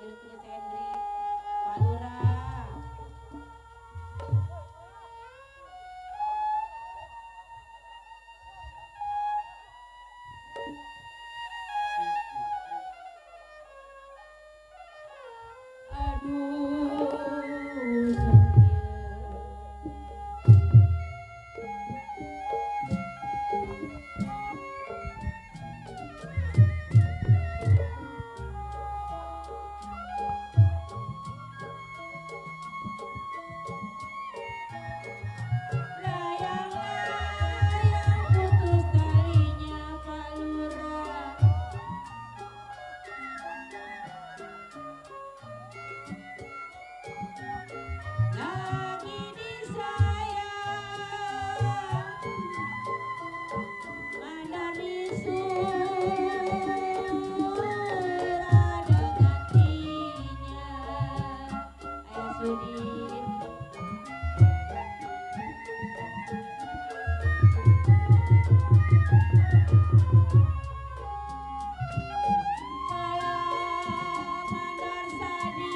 Lutfi Hendrik Pak Lurah. Aduh layang-layang putus talinya Pak Lurah. Lagi disayang mandari surah dengan tinya. Ayo Sudin. Mandar Sadi.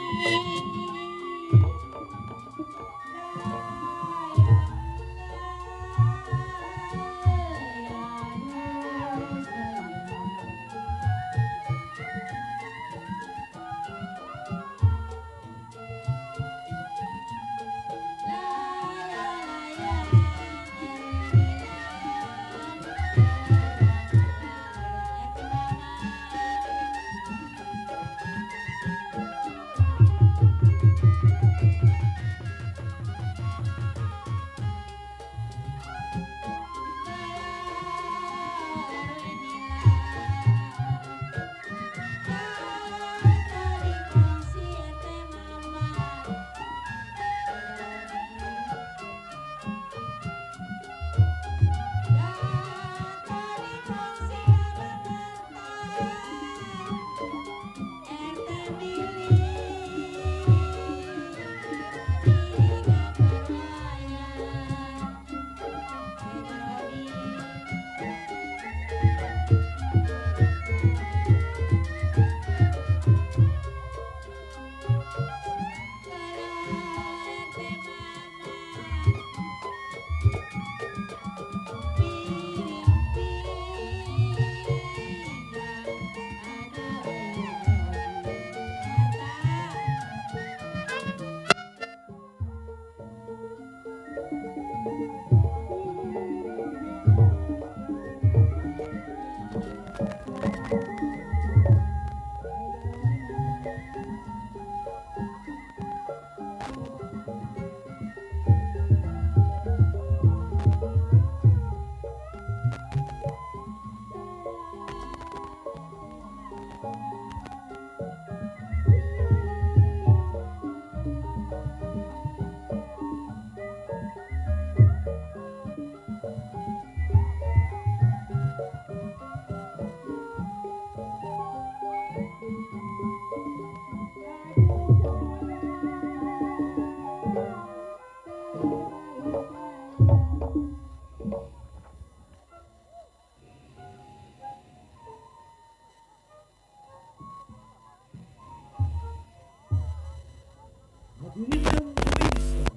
Hadirin yang berbahagia,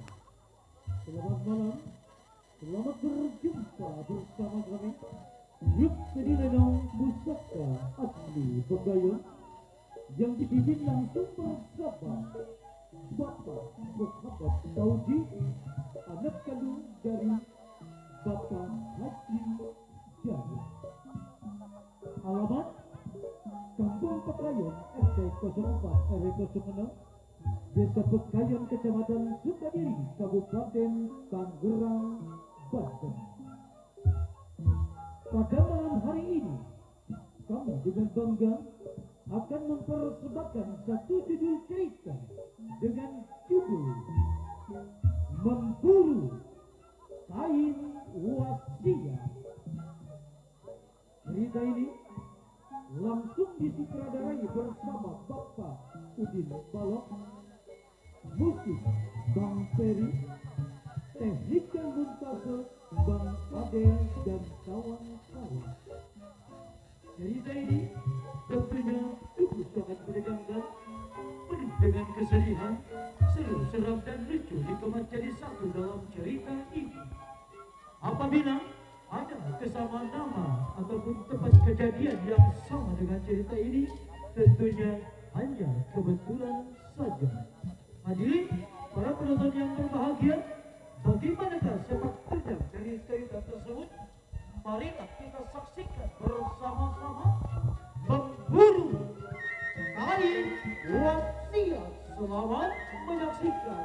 selamat malam, selamat berjumpa bersama kami Grup Seni Lenong Pusaka Asli Bengayun yang dipimpin langsung bersama Bapak Muhammad Saudi, anak kandung dari Bapak Haji Jari. Alamat Kampung Pekayon RT 04 RW 06 Desa Pekayon, Kecamatan Sukadiri, Kabupaten Tangerang, Banten. Pada malam hari ini, kami dengan bangga akan mempersembahkan satu judul cerita dengan judul Memburu Kain Wasiat. Cerita ini langsung disutradarai bersama Bapak Udin Balok, musik Bang Peri, teknik dan montase Bang Adel dan kawan-kawan. Cerita ini tentunya cukup sangat menegangkan, pilihan seru, seram, dan lucu dikemas jadi satu dalam cerita ini. Apabila ada kesamaan nama ataupun tempat kejadian yang sama dengan cerita ini, tentunya hanya kebetulan saja. Hadirin, para penonton yang berbahagia, bagaimanakah sepak terjang dari cerita tersebut? Marilah kita saksikan bersama-sama Memburu Kain Wasiat. Selamat menyaksikan.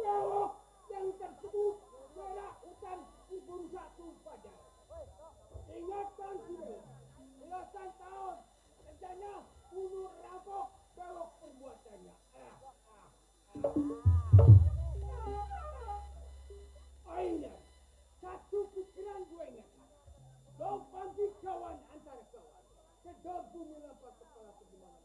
Belok yang tersebut adalah hutan Ibun Satu Fajar. Ingatkan sudah, belasan tahun kerjanya bunuh rampok belok perbuatannya. Akhirnya, satu pikiran gue ingatkan. Dompanti kawan antara kawan. Sedot bumi lempat kepala ke dimana.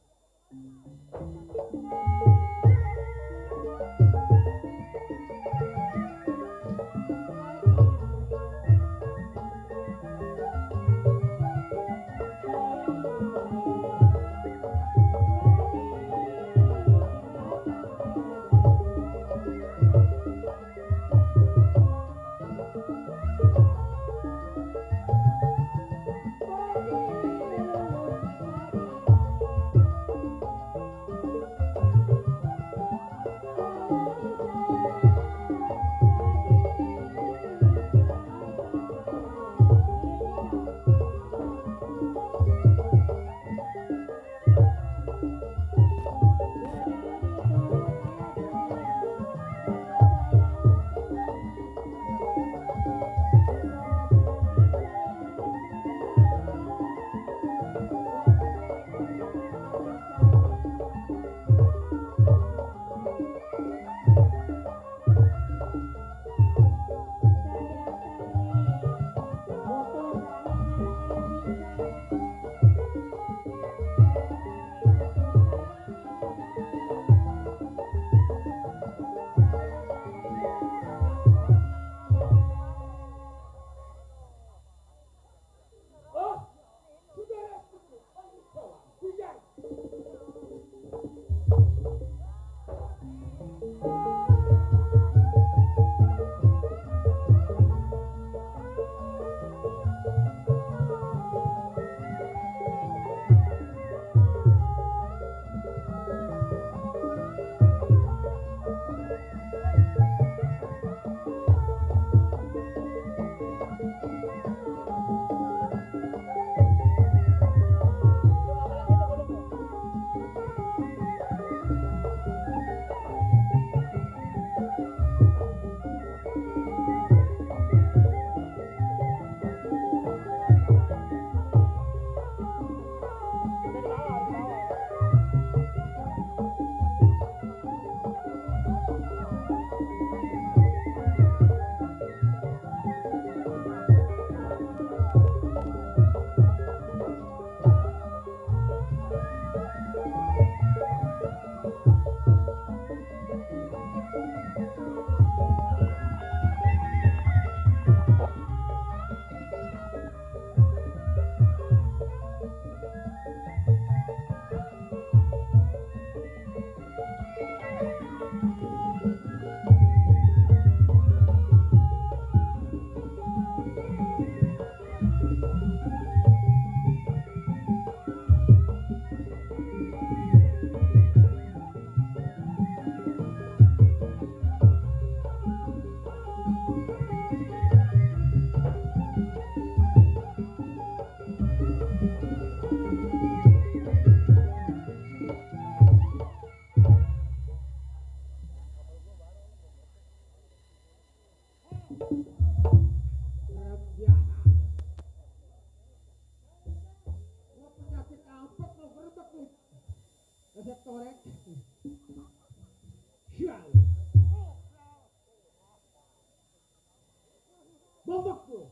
Dasar torek. Sial. Bombok lu.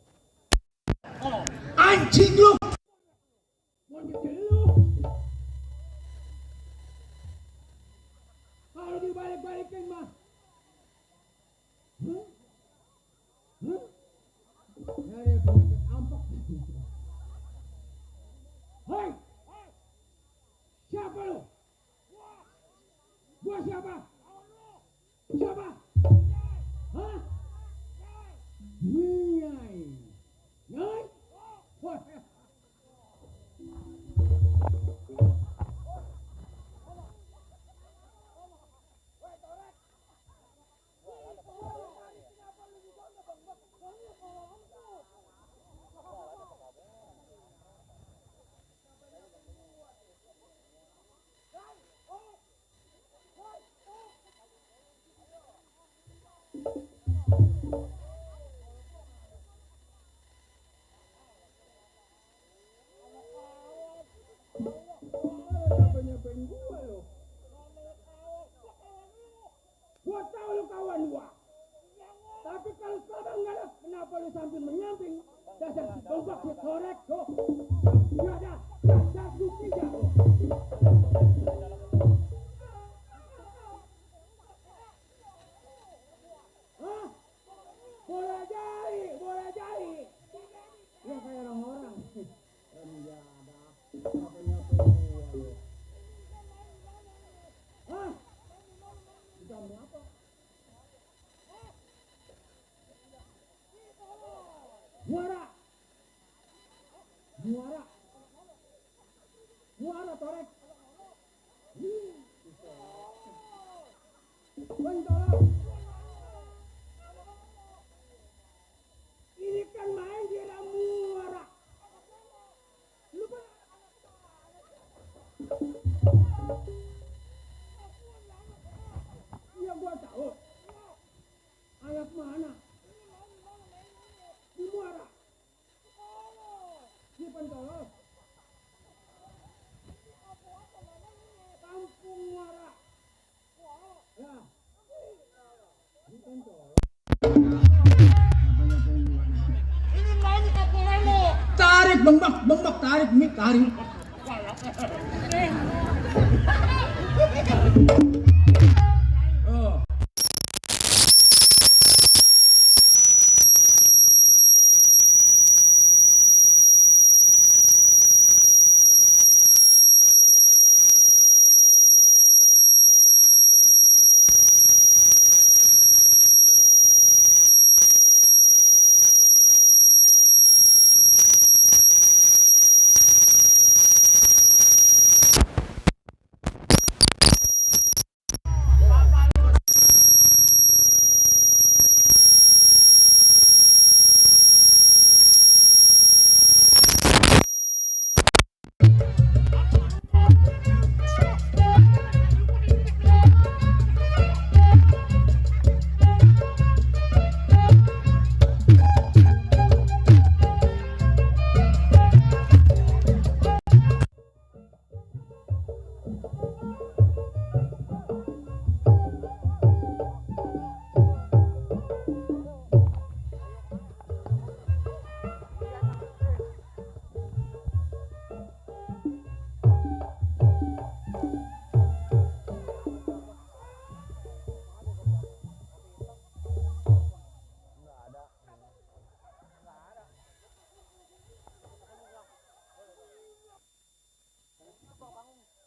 Anjing lu. Mau jadi lu. Kalau dibalik-balikin mah. Hah? Nyari penyakit ampak. Hei! Siapa lu? Gua siapa? Siapa? Hah? Nyai. Nyai? Wah. Gua tahu lu kawan gua. Tapi kalau sekarang nggak ada, kenapa lu sambil menyamping? Dasar si bongkok si korek tuh. Ya dah, dasar bukti dah lu. Hah? Bola jari, bola jari. Ya kayak orang-orang. Ya dah, apa-apa lu. Hah? Ditambah apa? Muara. Muara. Muara torek. Bentol. Ini kan main di dalam muara. Lupa. Iya gua tahu. Ayak mana? Di muara. Di Pentolos. Kampung Muara. Ya. Di Pentolos. Ini main kapuranmu. Tarik bembak tarik mik tarik. Oh.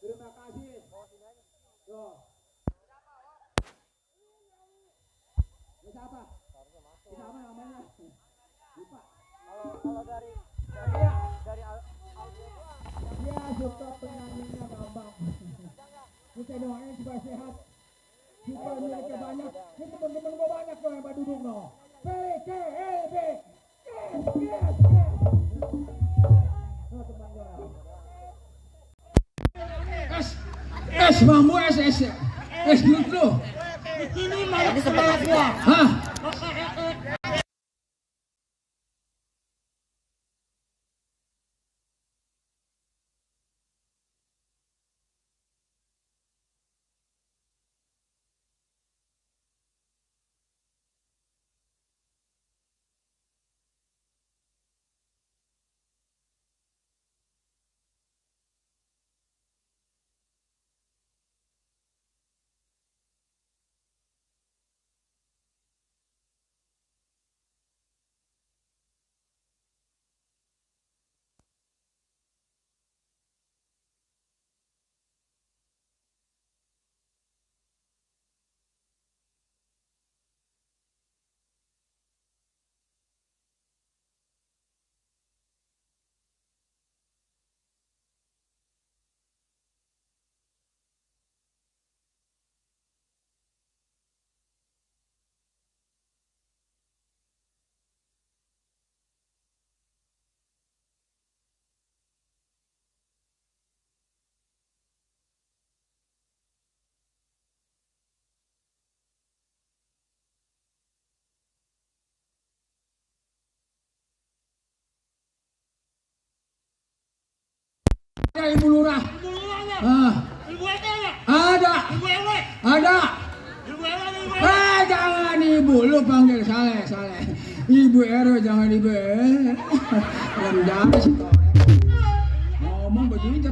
Terima kasih. Yo. Siapa? Siapa namanya? Lupa. Kalau dari Dia suka penyanyinya Bambang. Kita doain supaya sehat. Supaya miliknya banyak. Ini teman-teman gua banyak loh yang pada duduk no. PKLB. Yes. Oh, teman gua. Es mambu es dulu. ini main sebelah gua. Hah? Ibu Lurah? Ibu Lurahnya. Ah, Ibu RT-nya. ada, Ibu RW. ada. Ibu RW, Ibu RW. Jangan ibu, lu panggil Saleh. Ibu RW jangan ibu. Rendah sih ngomong begitu.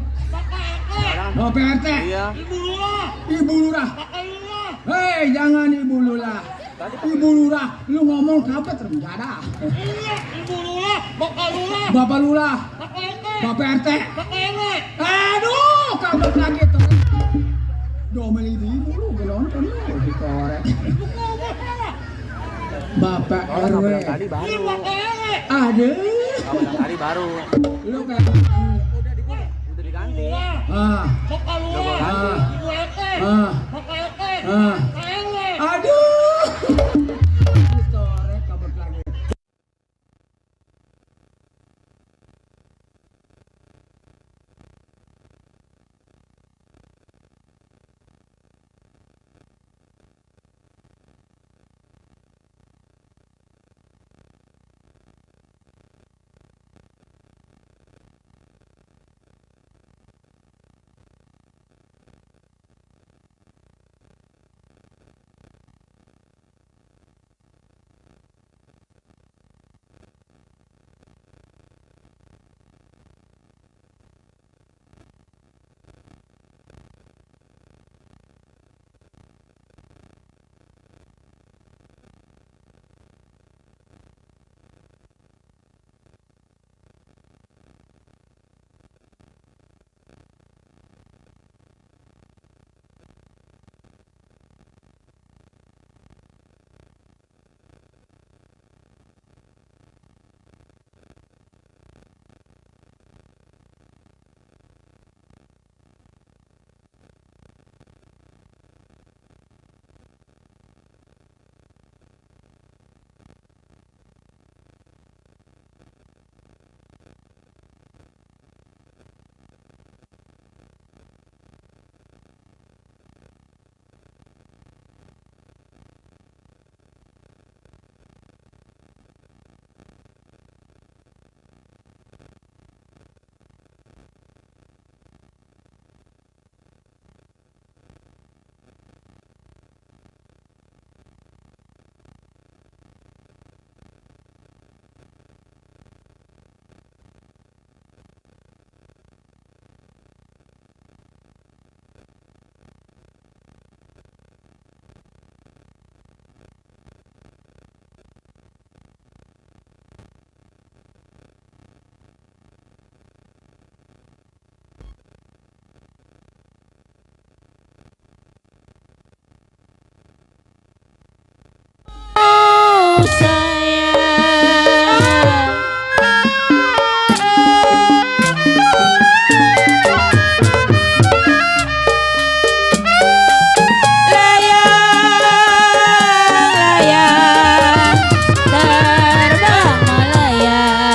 Oh PRT. Iya. Ibu Lurah. Ibu Lurah. Kakak Lurah. Hei, jangan Ibu Lurah. Ibu Lurah, lu ngomong kapan terjadi? Iya, Ibu Lurah. Bapak Lurah. Bapak Lurah. Kakak RT. Bapak RT. Kakak RW. Aduh, kabar lagi tuh. Domel ibu lu nonton lu dikorek. Ibu Lurah sana. Bapak RW. Tadi baru. Iya, Bapak RW. Aduh. Tadi baru. Lu kayak Udah diganti. ah, Bapak Lurah. Ah. Ibu RT. ah, Bapak RT. ah. Kakak RW. Aduh. Dikorek kabar lagi.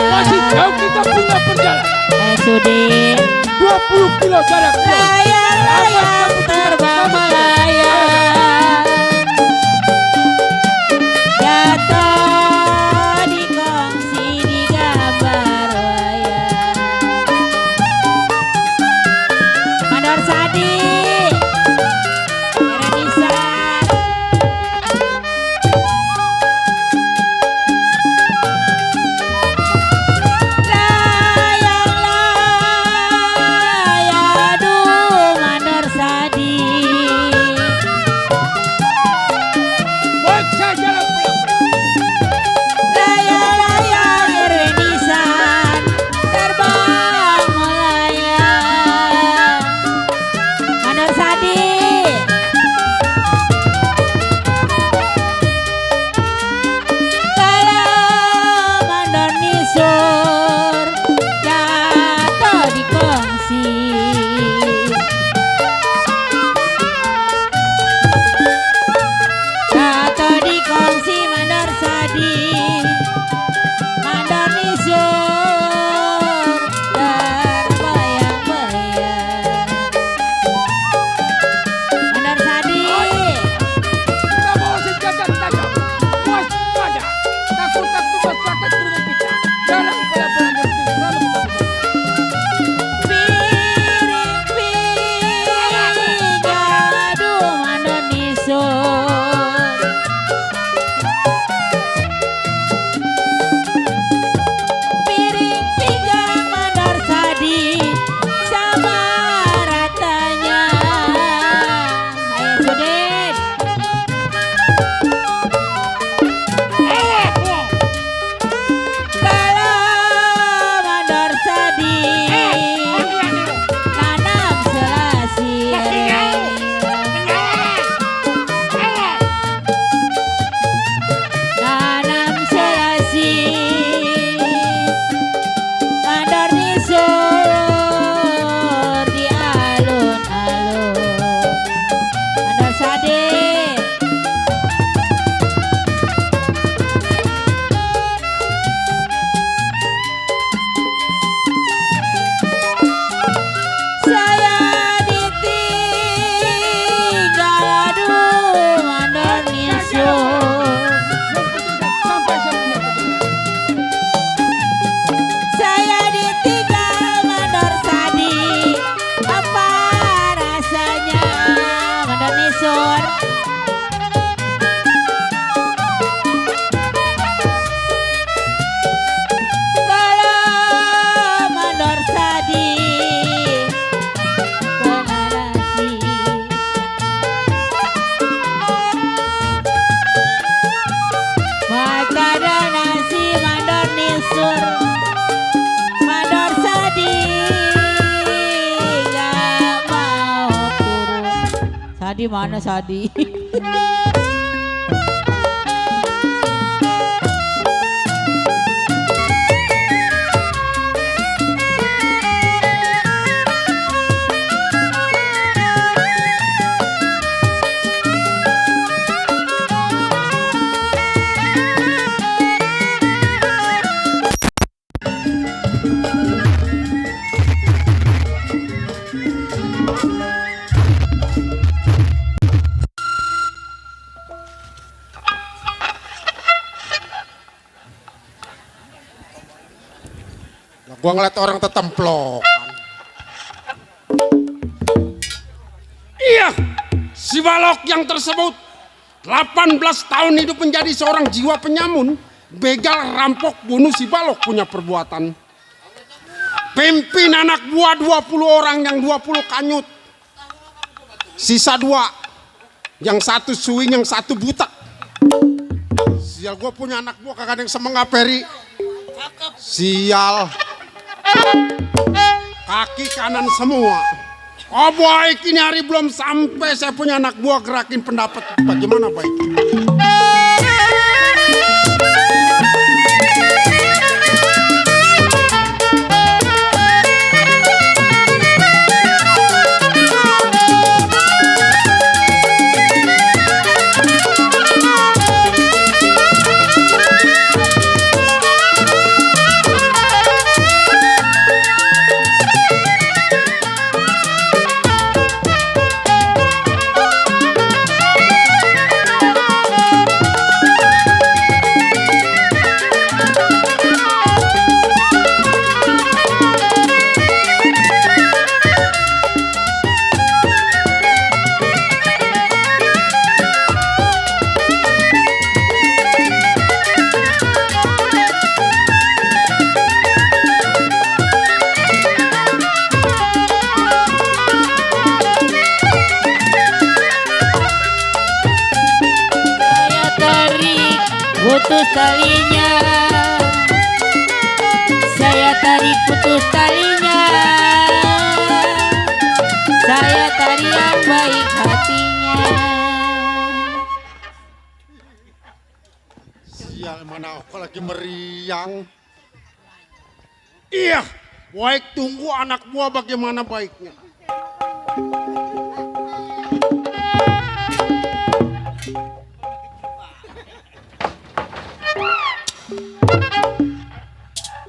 Masih jauh kita punya perjalanan. Sudin 20 kilo jarak. layang terbang melayang jatuh di kongsi di gambar wayang Mandor Sadi Renisa layang layang aduh Nisur. Kalau mandor sadi pengarasi. Makada nasi mandor nisur. Mandor sadi gak mau turun. Sadi mana Sadi? Gua ngeliat orang tetemplok. Iya, si Balok yang tersebut 18 tahun hidup menjadi seorang jiwa penyamun, begal, rampok, bunuh. Si Balok punya perbuatan. Pimpin anak buah 20 orang, yang 20 kanyut. Sisa 2, yang 1 suing, yang 1 buta. Sial, gua punya anak buah kagak ada yang semengaperi. Sial. Kaki kanan semua. Oh baik, ini hari belum sampai saya punya anak buah gerakin pendapat. Bagaimana baik? Putus talinya, saya tarik putus talinya, saya tarik yang baik hatinya. Sial, mana aku lagi meriang. Iya, baik, tunggu anak buah bagaimana baiknya.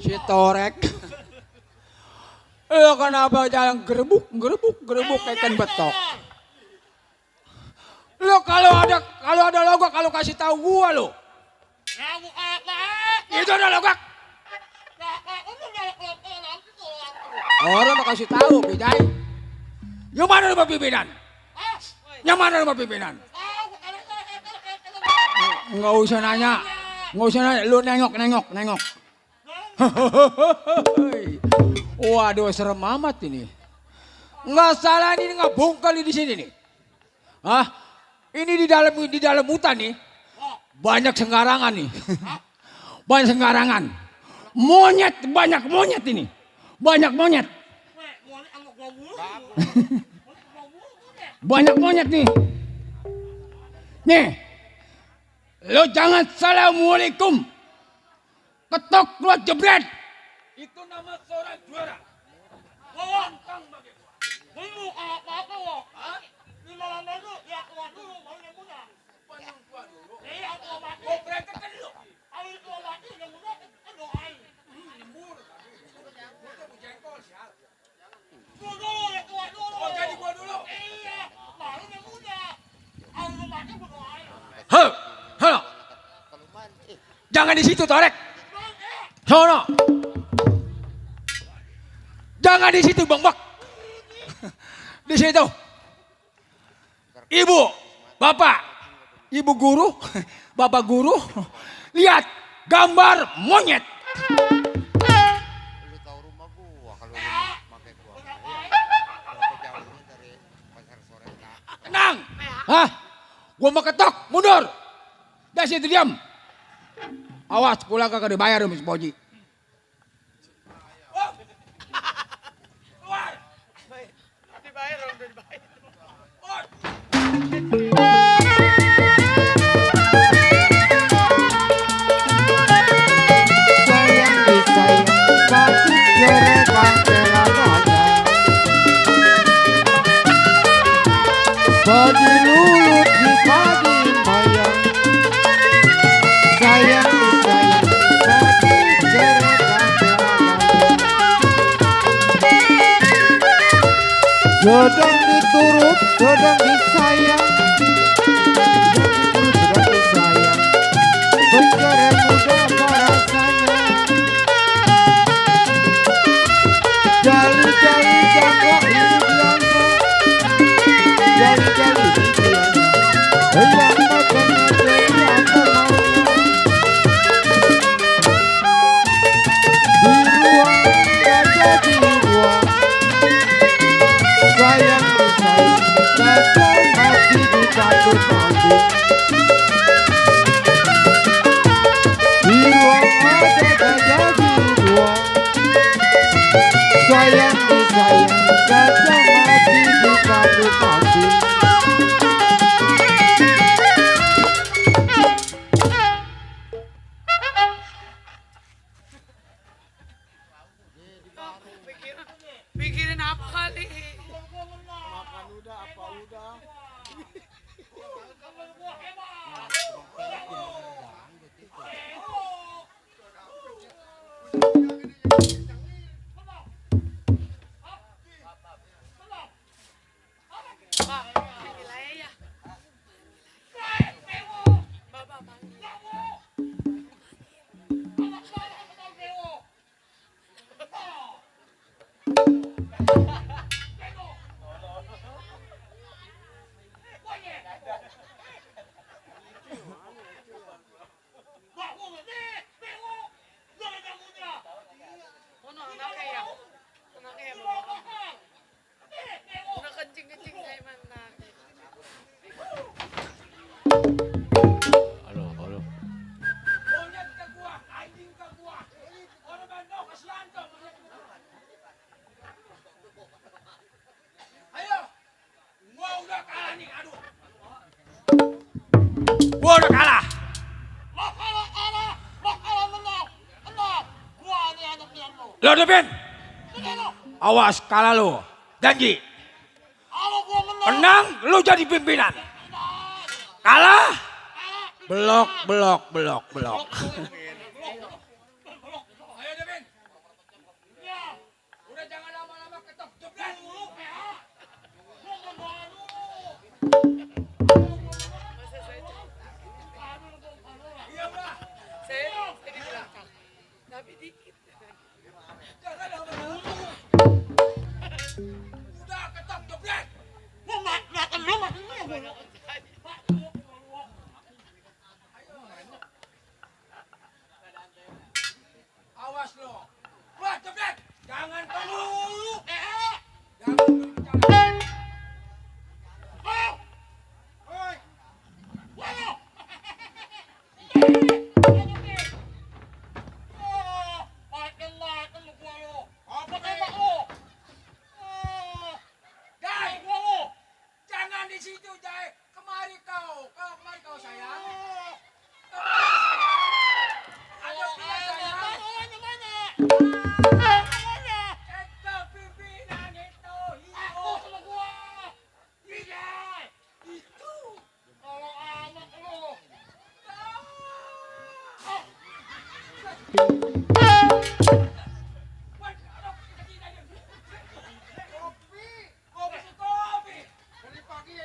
Si Torek. Lo kenapa jalan gerebuk kayak ikan betok? Lo kalau ada logak kalau kasih tahu gua lo. Itu ada logak. Orang mau kasih tahu, Bidai. Yang mana rumah pimpinan? Yang mana rumah pimpinan? Nggak usah nanya, lu nengok. Waduh, serem amat ini. Nggak salah ini nggak bongkal di sini nih. Hah? Ini di dalam hutan nih. Banyak sembarangan nih. Banyak sembarangan. Banyak monyet ini. Banyak monyet. Banyak monyet nih. Nih. Lo jangan assalamualaikum. Ketok keluar jebret. Itu nama seorang juara. Pantang bagi gua. Dulu apa-apa loh. Di malam itu ya keluar dulu barunya muda. Banyak gua dulu. Iya gua mati. Gua berangkat kan dulu. Ayo gua mati yang muda doain. Nyembur tadi. Gua tuh jengkol sial. Gua dulu ya keluar dulu. Oh jadi gua dulu. Iya. Barunya muda. Ayo gua mati gua doain. Halo. Jangan di situ, Torek. Sono. Jangan di situ, Bang Bak. Di situ. Ibu, Bapak, Ibu guru, Bapak guru, lihat gambar monyet. Lu tahu rumah gua kalau lu pakai gua. Berapa jauhnya dari pasar sore kak? Tenang. Hah? Gua mau ketok, mundur. Dah situ diam. Awas pulang kagak dibayar Mas Poji. Sayang disayang pasti jerekan telananya. Padi lulut di padi mayang. Sayang disayang pasti jerekan telananya. Sedang diturut, sedang disayang. Sedang disayang. Bercerai muda rasanya. Jali-jali jago ini biasa. Jali-jali ini biasa. Yang makannya jadi apa maunya. Di ruang gajah di ruang. Sayang disayang gajah mati di satu kambing. Di ruang ada gajah di ruang. Sayang disayang gajah mati di satu kambing. Pikirin apa kali? Udah kencing-kencing saya mana? Monyet ke gua, anjing ke gua. Orang Bandung kasihan dong monyet. Ayo. Gua udah kalah nih, aduh. Gua udah kalah. Lo Devin, awas kalah lo, janji. Menang, lo jadi pimpinan. Kalah, belok. Ayo Devin, udah jangan lama-lama ketok jebret. Iya udah, Saya di belakang. Tapi dikit. jangan lama-lama. Udah ketok jebret. Awas lo. Wah, jebret. Jangan tunggu. Jangan berbicara. Jai, jangan di situ, Jai. Kemari kau sayang. Ada sayang. Itu pimpinan itu. Aku sama gua. Iya. Itu. Kalau anak lu. Kopi. Dari pagi.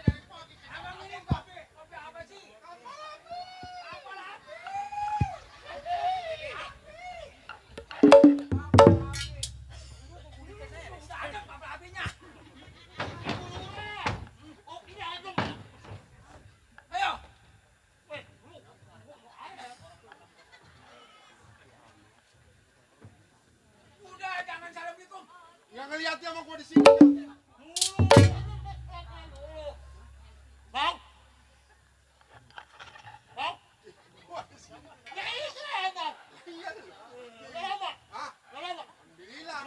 Abang ini kopi apa sih? Apa lagi? Udah ngeliat dia sama gua di sini. Bang. Bang. Hah? Alhamdulillah.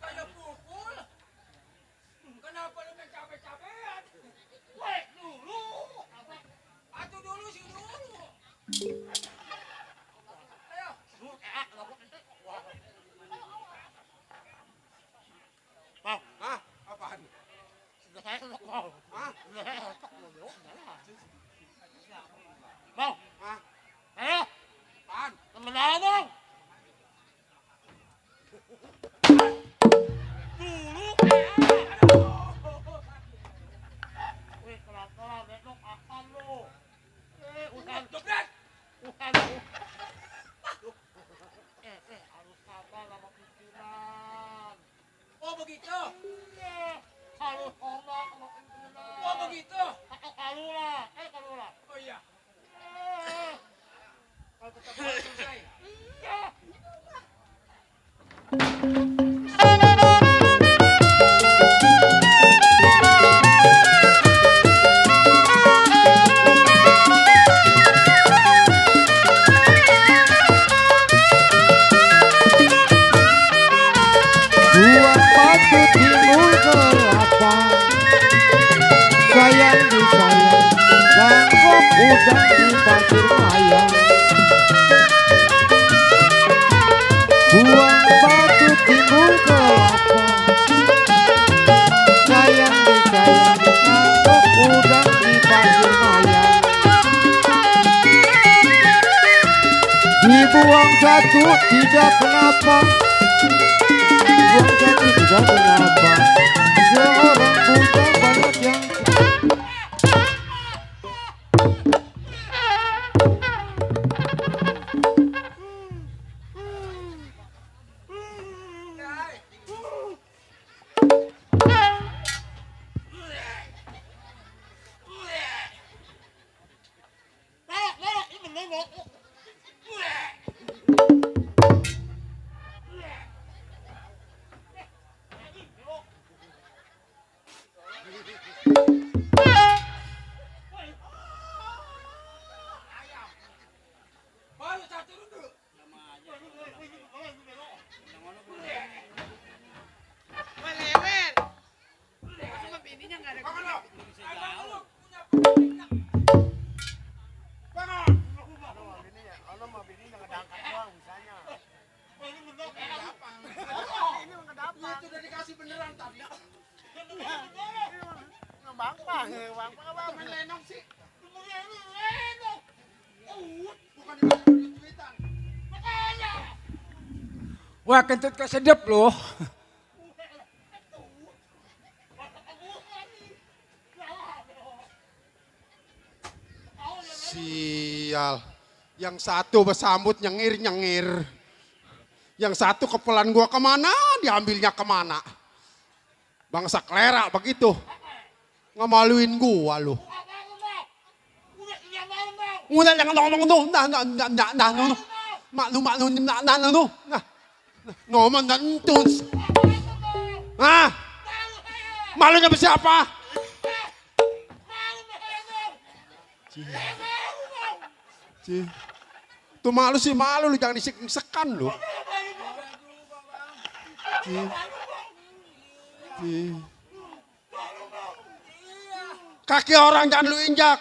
Kayak pukul. Kenapa lu main capek-capekan? Weh, dulu. Atuh dulu sih dulu. Ayo. Hah? Apaan? Hah? Bang. Hah? Ayo. Apaan? Temen abang. Wih, kelar-kelar besok akan lu. Usan. Jebret. Usan lu. Harus sabar sama pimpinan. Oh begitu. Harus hormat sama pimpinan. Oh begitu. Kalula. Kalula. Oh iya. Eh. Kalau tetap harus selesai. Ya. Buang batu timbul kelapa, sayang disayang, bangkok udang di pasir mayang. Buang batu timbul kelapa, sayang disayang, bangkok udang di pasir mayang. Dibuang satu tidak kenapa, buang satu tidak kenapa, seorang bujang banyak yang Baru satu dulu. Melewer. Cuma bininya nggak ada. Bangun lo. Abang lu punya pendidikan. Bangun. Itu udah dikasih beneran tadi. Apa main lenong sih? Bukan dikasih duitan. Wah kentut kesedep loh. Sial. Yang satu bersambut nyengir-nyengir. Yang satu kepelan gua kemana, diambilnya kemana. Bangsa klera begitu. Ngemaluin gua lu. Udah jangan ngomong tuh. Nah. Maklum. Nah. Ngomong nentus. Ah. Malunya siapa? Cih. Tuh malu sih malu lu jangan disek-sekan lu. Cih. Kaki orang jangan lu injak.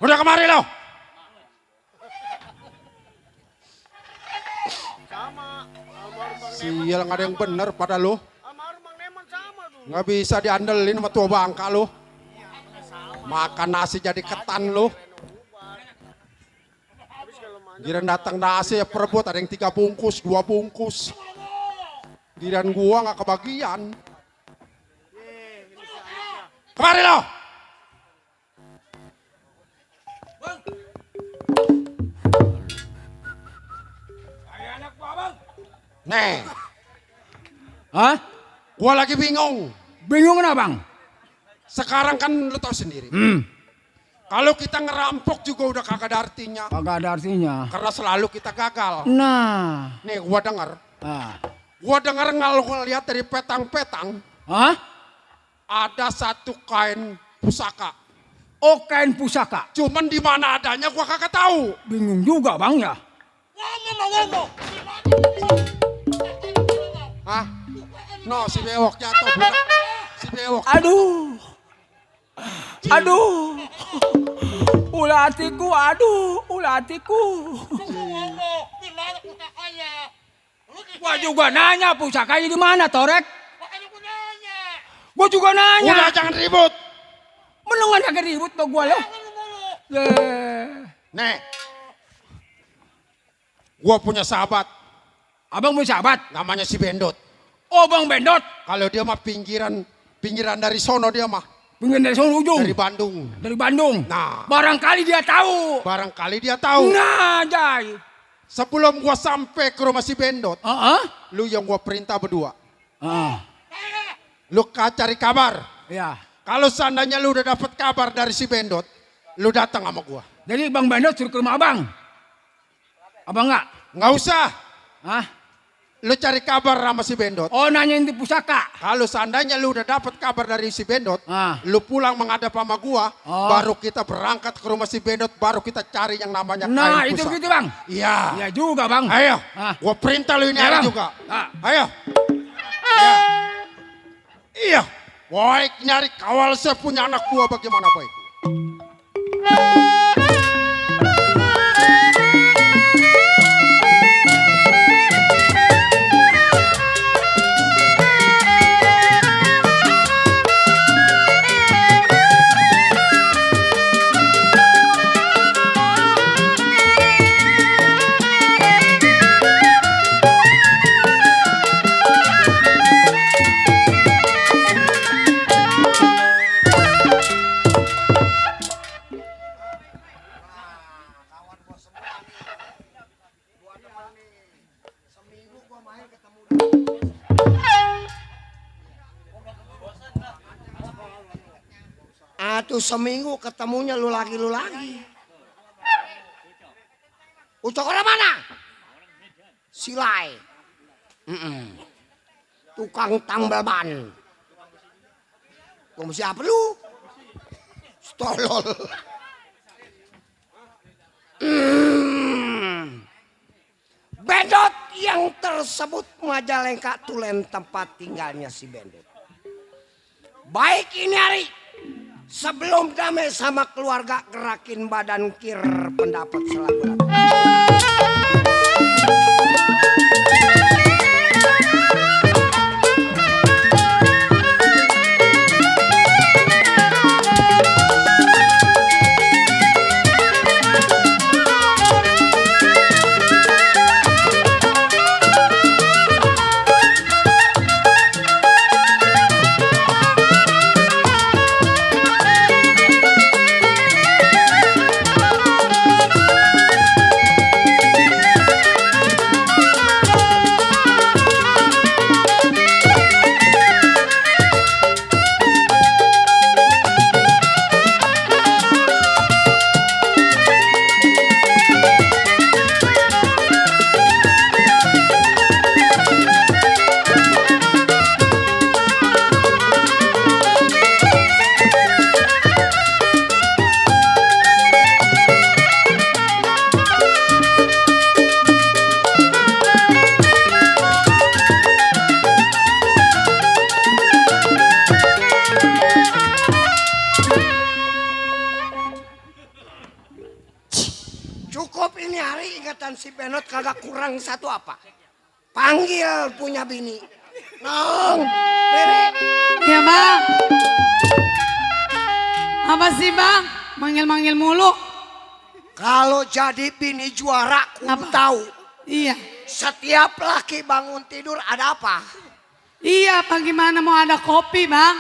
Udah kemari lo. bilang ada yang benar pada lo. Nggak bisa diandelin sama tua bangka lo. Makan nasi jadi ketan lo. Giran datang nasi ya perebut, ada yang 3 bungkus, 2 bungkus. Giran gua nggak kebagian. Kemari lo. Nih. Hah? Gua lagi bingung. Bingung kenapa bang? Sekarang kan lu tahu sendiri. Kalau kita ngerampok juga udah kagak ada artinya. Kagak ada artinya. Karena selalu kita gagal. Nah. Nih gua dengar. Ah. Gua dengar ngelihat dari petang-petang. Hah? Ada satu kain pusaka. Oh kain pusaka. Cuman di mana adanya gua kagak tahu. Bingung juga bang ya. Hah? No, si bewok jatuh budak. Si bewok. Aduh. Aduh. Ulah hatiku, aduh. Ulah hatiku. Gua juga nanya pusakanya di mana, Torek? Gua juga nanya. Udah jangan ribut. Menungan kagak ribut tuh gua lo. Nih. Gua punya sahabat. Abang punya sahabat? Namanya si Bendot. Oh Bang Bendot. Kalau dia mah pinggiran dari sono dia mah. Pinggiran dari sono ujung. Dari Bandung. Dari Bandung. Nah. Barangkali dia tahu. Barangkali dia tahu. Nah, Jai. Sebelum gua sampai ke rumah si Bendot, lu yang gua perintah berdua. Lu cari kabar. Ya. Kalau seandainya lu udah dapat kabar dari si Bendot, lu datang sama gua. Jadi Bang Bendot suruh ke rumah abang. Abang enggak? Nggak usah. Hah? Lu cari kabar sama si Bendot. Oh nanyain di pusaka. Kalau seandainya lu udah dapat kabar dari si Bendot, lu pulang menghadap sama gua, baru kita berangkat ke rumah si Bendot, baru kita cari yang namanya kain pusaka. Nah itu begitu bang. Iya. Iya juga bang. Ayo, gua perintah lu ini Ya, hari Bang. juga. Ayo. Iya. Iya. Baik nyari kawal saya punya anak gua bagaimana baik. Atuh seminggu ketemunya lu lagi. Ucok orang mana? Silai. Tukang tambal ban. Kamu siapa lu? Stolol. Bendot yang tersebut Majalengka Tulen tempat tinggalnya si Bendot. Baik ini hari. Sebelum damai sama keluarga, gerakin badan kir pendapat selagu. Cukup ini hari ingatan si Benot kagak kurang satu apa? Panggil punya bini. Nong, Rere. Ya bang. Apa sih bang? Manggil-manggil mulu. Kalau jadi bini juara, ku Apa? tahu. Iya. Setiap laki bangun tidur ada apa? Iya, apa gimana mau ada kopi bang?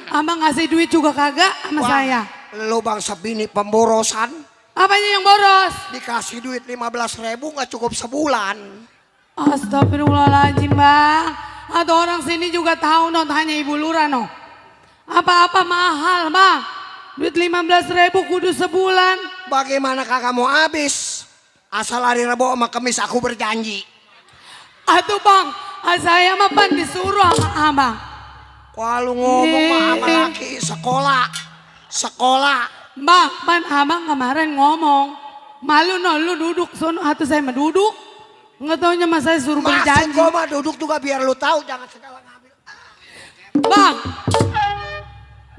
Abang ngasih duit juga kagak sama Wah, saya. Lo bangsa bini pemborosan. Apanya yang boros? Dikasih duit 15.000 nggak cukup sebulan. Astagfirullahaladzim bang. Ada orang sini juga tahu no, tanya Ibu Lurah no. Apa-apa mahal bang. Duit 15.000 kudu sebulan. Bagaimana kakak mau habis? Asal hari Rabu sama Kamis aku berjanji. Aduh bang, saya mah pan disuruh sama abang. Kalau ngomong mah sama laki sekolah. Bang, pan abang kemarin ngomong. Malu no, lu duduk sono atau saya mah duduk. Nggak taunya mas saya suruh Maksud berjanji. gua mah duduk juga biar lu tahu, jangan segala ngambil. Bang,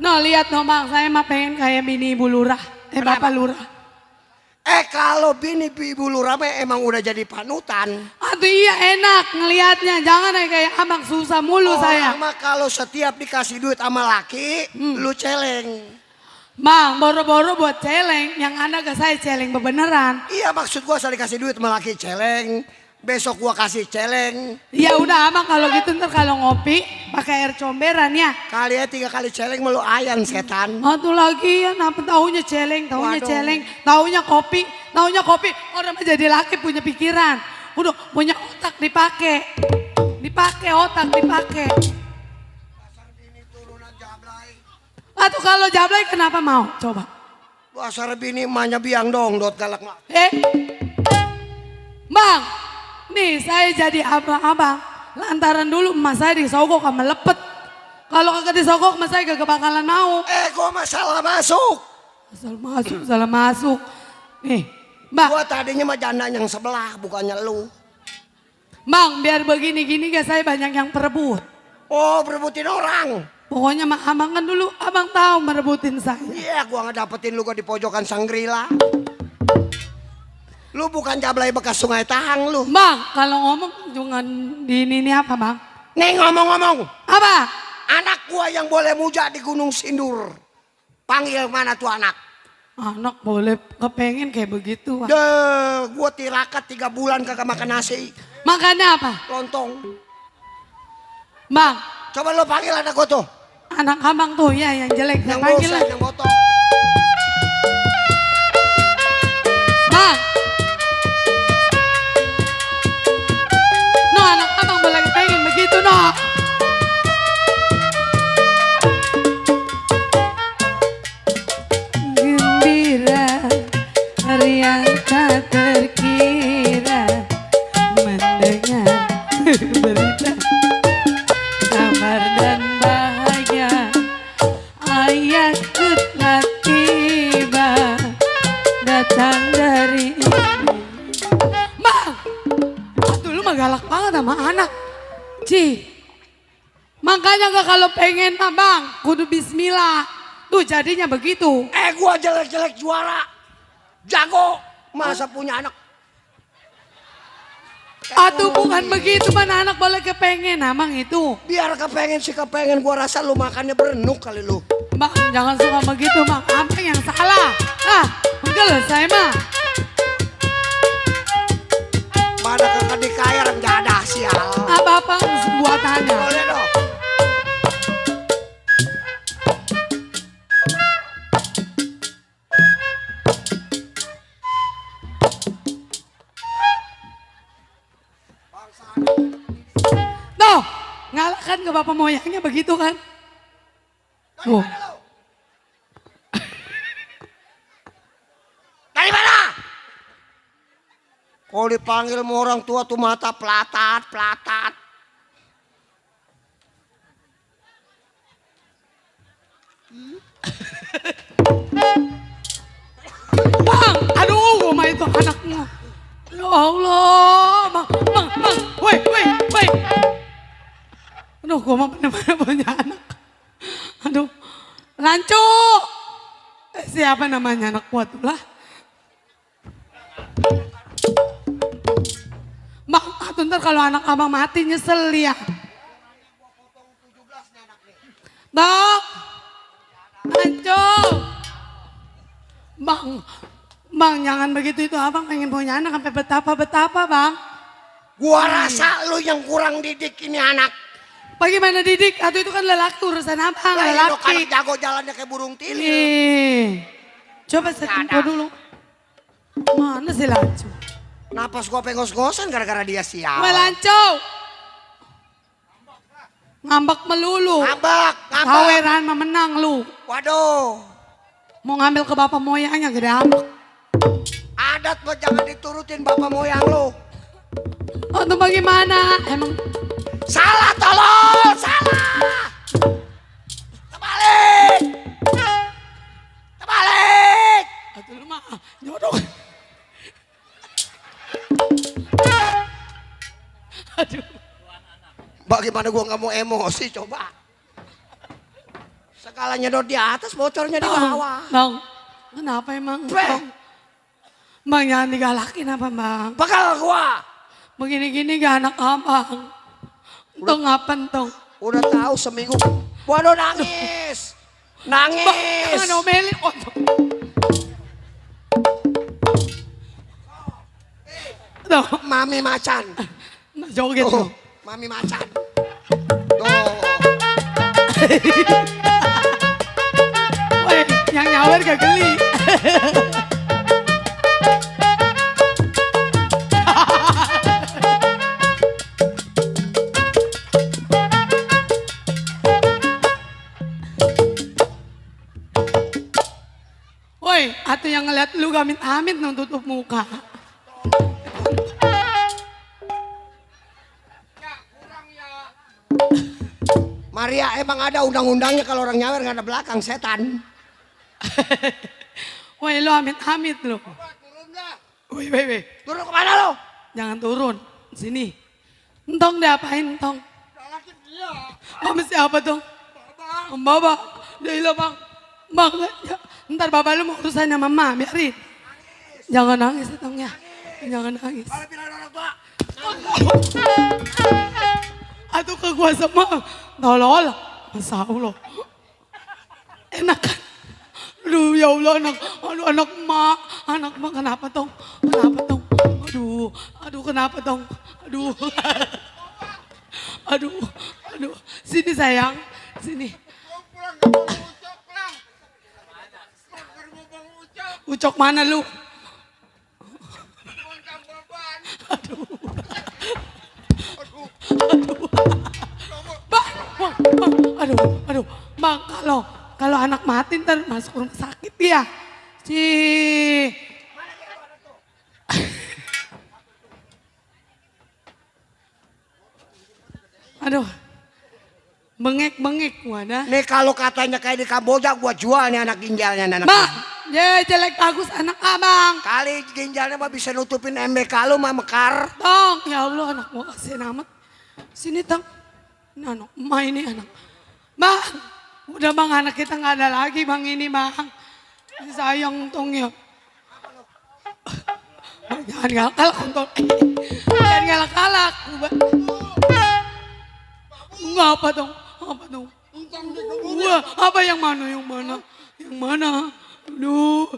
no lihat no bang, saya mah pengen kayak bini Ibu Lurah. Bapak Lurah. Kalau bini Ibu Lurah mah emang udah jadi panutan. Aduh iya enak ngelihatnya, jangan kayak abang susah mulu saya. Orang mah kalau setiap dikasih duit sama laki, lu celeng. Bang, boro-boro buat celeng, yang ada ke saya celeng beneran. Iya maksud gua asal dikasih duit sama laki celeng, besok gua kasih celeng. Ya udah abang kalau gitu ntar kalau ngopi pakai air comberan ya. Kali ya 3 kali celeng melu ayan setan. Satu lagi ya, apa taunya celeng, taunya Waduh. celeng, taunya kopi. Orang mah jadi laki punya pikiran, udah punya otak dipakai otak dipakai. Atau kalau jablay kenapa mau? Coba. Dasar bini emaknya biang dong, dot galak mah. Bang, nih saya jadi abang-abang. Lantaran dulu emas saya disogok sama lepet. Kalau kagak disogok emas saya kagak bakalan mau. Gua masalah masuk. Salah masuk. Nih, bang. Gua tadinya mah janda yang sebelah, bukannya lu. Bang, biar begini-gini gak saya banyak yang perebut. Oh, berebutin orang. Pokoknya mah abang kan dulu, abang tahu merebutin saya. Iya, gua ngedapetin lu gua di pojokan Sangrila. Lu bukan jablay bekas Sungai Tahang lu. Bang, kalau ngomong jangan di ini apa bang? Nih ngomong-ngomong, Apa? anak gua yang boleh muja di Gunung Sindur. Panggil mana tuh anak? Anak boleh kepengen kayak begitu. Bang. Deh, gua tirakat 3 bulan kagak makan nasi. Makannya apa? Lontong. Bang, Coba lu panggil anak gua tuh. anak abang tuh ya yang jelek. Yang Panggil bosan, lah. yang botol. Bang. No, anak abang boleh kepengen begitu no. Gembira, riang tak terkira mendengar berita kabar dan bahagia ayahku telah tiba datang dari Bang, aduh lu mah galak banget sama anak. Makanya gak kalau pengen mah bang kudu bismillah. Tuh jadinya begitu. Gua jelek-jelek juara. Jago. Masa punya anak. Aduh bukan begitu, mana anak boleh kepengen amang itu. Biar kepengen sih kepengen, gua rasa lu makannya berenuk kali lu. Bang jangan suka begitu bang, abang yang salah. Enggak saya mah. Mana kakak dikayar nggak ada sial. Apa-apa buatannya. Boleh dong. Tuh, ngalahkan ke bapak moyangnya begitu kan. Tuh. Dari mana? Kalau dipanggil sama orang tua tuh mata pelatat. Bang, aduh, mah itu anaknya. Ya Allah, bang, woi. Aduh, gua mah bener-bener punya anak. Aduh, Lancu. Siapa namanya anak gua tuh lah? Bang, atuh ntar kalau anak abang mati nyesel ya. Bang, Ancol. Bang jangan begitu itu abang pengen punya anak sampai betapa bang. Gua rasa lu yang kurang didik ini anak. Bagaimana didik? Atau itu kan lelaki urusan abang, Lah lelaki. lu kan jago jalannya kayak burung tilir. Nih, coba saya tempo dulu. Mana sih Lanco? Napas gua pengos-ngosan gara-gara dia sial. Wah Lanco. Ngambek melulu. Ngambek. Kaweran menang lu. Waduh. Mau ngambil ke bapak moyangnya gede ambek. Adat mah jangan diturutin bapak moyang lu. Oh itu bagaimana? Emang salah tolol, salah. Terbalik. Terbalik. Aduh lu mah nyodok. Aduh. Bagaimana gua nggak mau emosi coba. Sekalanya nyedot di atas, bocornya di bawah. Bang, kenapa emang? Bang jangan digalakin apa bang? Bakal gua. Begini-gini gak anak abang. Entong apa entong? Udah tahu seminggu. Waduh nangis. Nangis. Jangan omelin. Oh, tuh. Mami macan. Nah, joget tuh. Mami macan. Tuh. Woi, yang nyawer gak geli. Woi, atau yang ngeliat lu amit-amit nang tutup muka. Maria emang ada undang-undangnya kalau orang nyawer nggak ada belakang setan. Woi lu amit-amit lu. Woi. Turun kemana lo? Jangan turun. Sini. Entong diapain entong? Sama siapa dong? Baba. Udah bang. Bang, ya. Ntar bapak lu mau urusan sama mama, biarin. Jangan nangis entong ya. Jangan nangis. Aduh ke gua sama tolol. Masa Allah. Enak kan? Aduh ya Allah anak emak kenapa tong? Kenapa tong? Aduh kenapa tong? Aduh. Sini sayang, sini. Ucok mana lu? Aduh, bang kalau anak mati ntar masuk rumah sakit ya. Aduh, bengek wadah. Nih kalau katanya kayak di Kamboja gua jual nih anak ginjalnya anak. Bang, ya jelek bagus anak abang. Kali ginjalnya mah bisa nutupin MBK lu mah mekar. Tong, ya Allah anak gua kasih amat. Sini tong, ini anak emak ini anak. Bang, udah bang anak kita nggak ada lagi bang ini bang. Sayang tong ya. Jangan galak-galak tong. Jangan galak-galak. Enggak apa dong? Wah, apa yang mana? Aduh.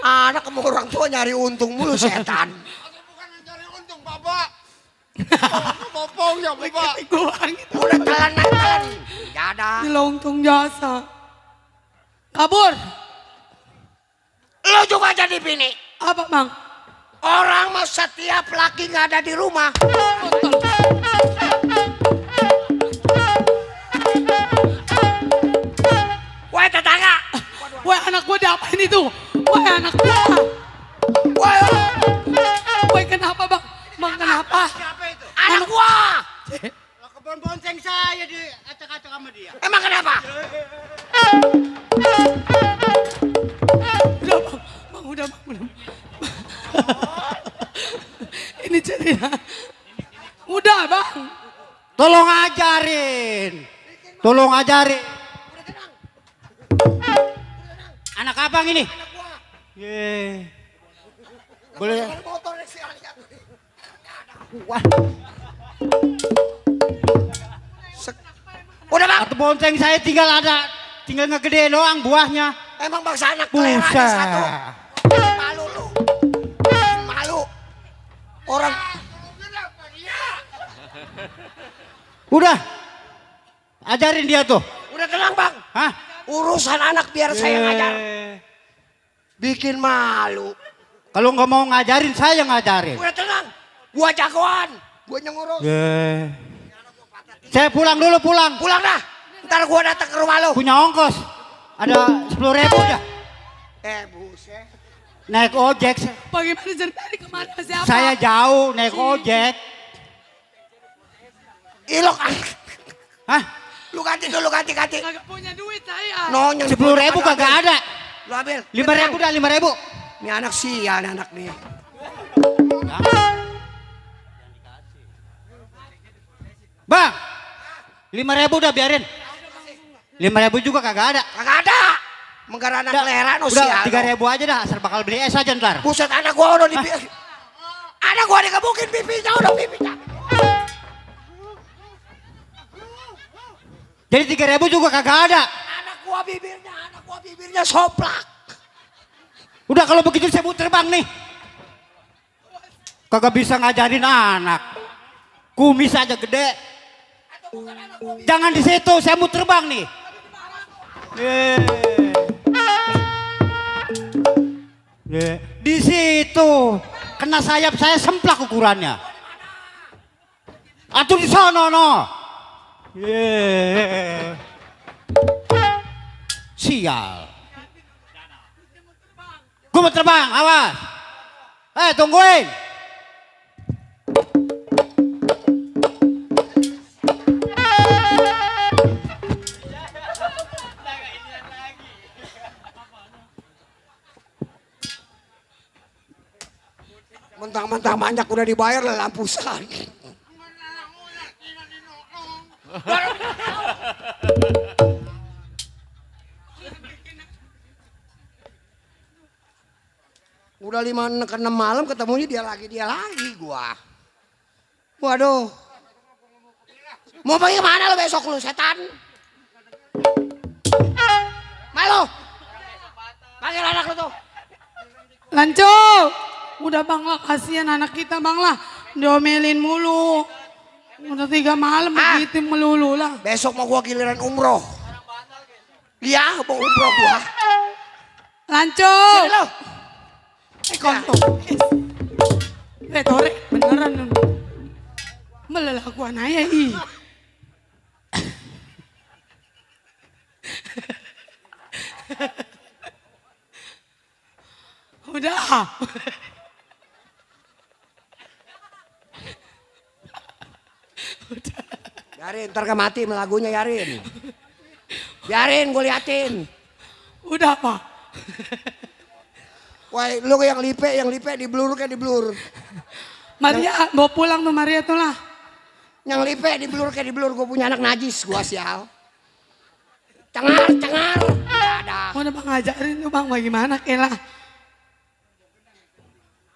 Anak sama orang tua nyari untung mulu setan. Bukan mencari untung, Bapak. Bopong ya, Bapak. Udah telan. Jada. Dilontung jasa. Kabur. Lu juga jadi bini. Apa bang? Orang mah setiap laki nggak ada di rumah. Woi tetangga. Woi anak gua diapain itu? Woi anak gua. Woi kenapa bang? Bang kenapa? Siapa itu? Anak gua. Lah kebon bonceng saya di acak-acak sama dia. Emang kenapa? Udah bang. Ini cerita. Udah bang. Tolong ajarin. Anak abang ini. Anak gua. Ye. Boleh. Motor si lihat. Wah. Udah bang. Atau bonceng saya tinggal ngegede doang buahnya. Emang bangsa anak kelera ada satu. Malu lu. Malu. Orang. Udah. Ajarin dia tuh. Udah tenang bang. Hah? Urusan anak biar saya ngajar. Bikin malu. Kalau nggak mau ngajarin, saya ngajarin. Udah tenang. Gua jagoan. Gua yang ngurus. Saya pulang dulu, pulang. Pulang dah. Ntar gua datang ke rumah lo. Punya ongkos. Ada 10.000 dah. Buset. Naik ojek. Bagaimana ceritanya kemana siapa? Saya jauh naik ojek. Ilok. Hah? Lu ganti dulu, ganti. Kagak punya duit saya. Nonyong 10.000 kagak ada. Lu ambil. 5.000 dah, 5.000. Ini anak sial, anak nih. Bang, 5.000 udah biarin. 5.000 juga kagak ada. Kagak ada. Menggara anak kelera no Udah sial. 3.000 aja dah, asal bakal beli es aja ntar. Buset, anak gua udah anak gua dikebukin pipinya udah pipinya. Jadi 3.000 juga kagak ada. Anak gua bibirnya soplak. Udah kalau begitu saya mau terbang nih. Kagak bisa ngajarin anak. Kumis aja gede. Jangan di situ, saya mau terbang nih. Di situ kena sayap saya semplak ukurannya. Atau di sana no. Sial. Gue mau terbang, awas. Tungguin. Mentang-mentang banyak udah dibayar lah lampusan. Udah 5 ke 6 malam ketemunya dia lagi gua. Waduh. Mau pergi mana lo besok lu setan? Malu. Panggil anak lu tuh. Lanco. Udah bang lah, kasihan anak kita bang lah. Diomelin mulu. Udah 3 malam begitu melulu lah. Besok mau gua giliran umroh. Iya, mau umroh gua. Lanco. Sini lo. Kontol. Torek beneran. Melelakuan aja ih. Udah. Biarin, ntar mati lagunya Yarin. Biarin gue liatin. Udah apa? Wah, lu yang lipe di blur kayak di blur. Maria, mau pulang tuh Maria tuh lah. Yang lipe di blur kayak di blur, gue punya anak najis, gua sial. Cengar. Ada. Udah bang ngajarin tuh bang, bagaimana kelah.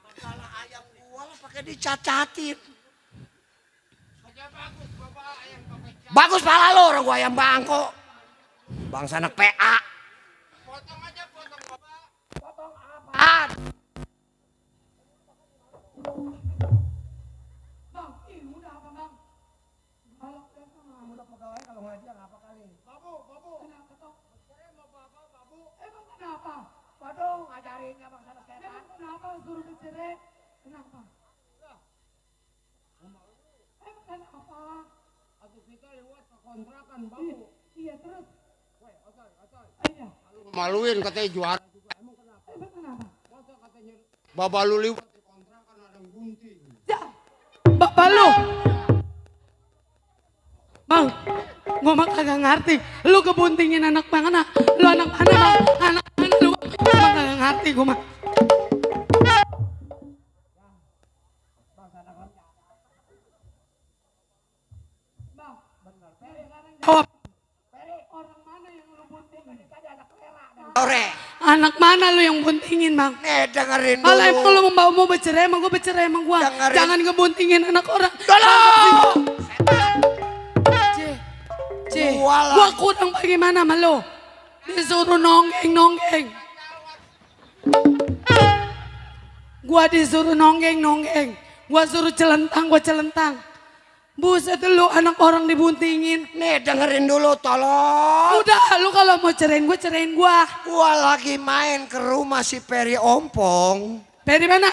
Masalah ayam gua lah pakai dicacatin. Bagus pala lo, orang gua ayam bangko. Bangsa anak PA. Potong aja, potong bapak. Potong apaan? Bang, udah apa bang? Udah pegawai kalau ngaji apa kali? Babu. Kenapa toh? Saya mau babu. Emang kenapa? Waduh, ngajarinnya bangsa anak setan. Emang kenapa suruh bercerai? Kenapa? Emang kenapa? Atau kita lewat ke kontrakan babu. Iya terus. Woi, otoy. Iya. Maluin katanya juara juga. Emang kenapa? Emang kenapa? Masa katanya babalu lewat ke kontrakan ada yang gunting. Ya, bapak lu. Bang, gua mah kagak ngerti. Lu kebuntingin anak mana? Lu anak mana bang? Anak mana lu? Gua mah kagak ngerti gua mah. Bang, jawab. Orang mana yang lu buntingin? Sore. Anak mana lu yang buntingin bang? Nih dengerin dulu. Kalau emang lu mau bercerai emang gue bercerai emang gue. Dengerin. Jangan ngebuntingin anak orang. Dulu. Gua kurang bagaimana sama lu? Disuruh nonggeng. Gua disuruh nonggeng. Gua suruh celentang, gua celentang. Buset lu anak orang dibuntingin. Nih dengerin dulu tolong. Udah lu kalau mau cerain gua. Gua lagi main ke rumah si Peri Ompong. Dari mana?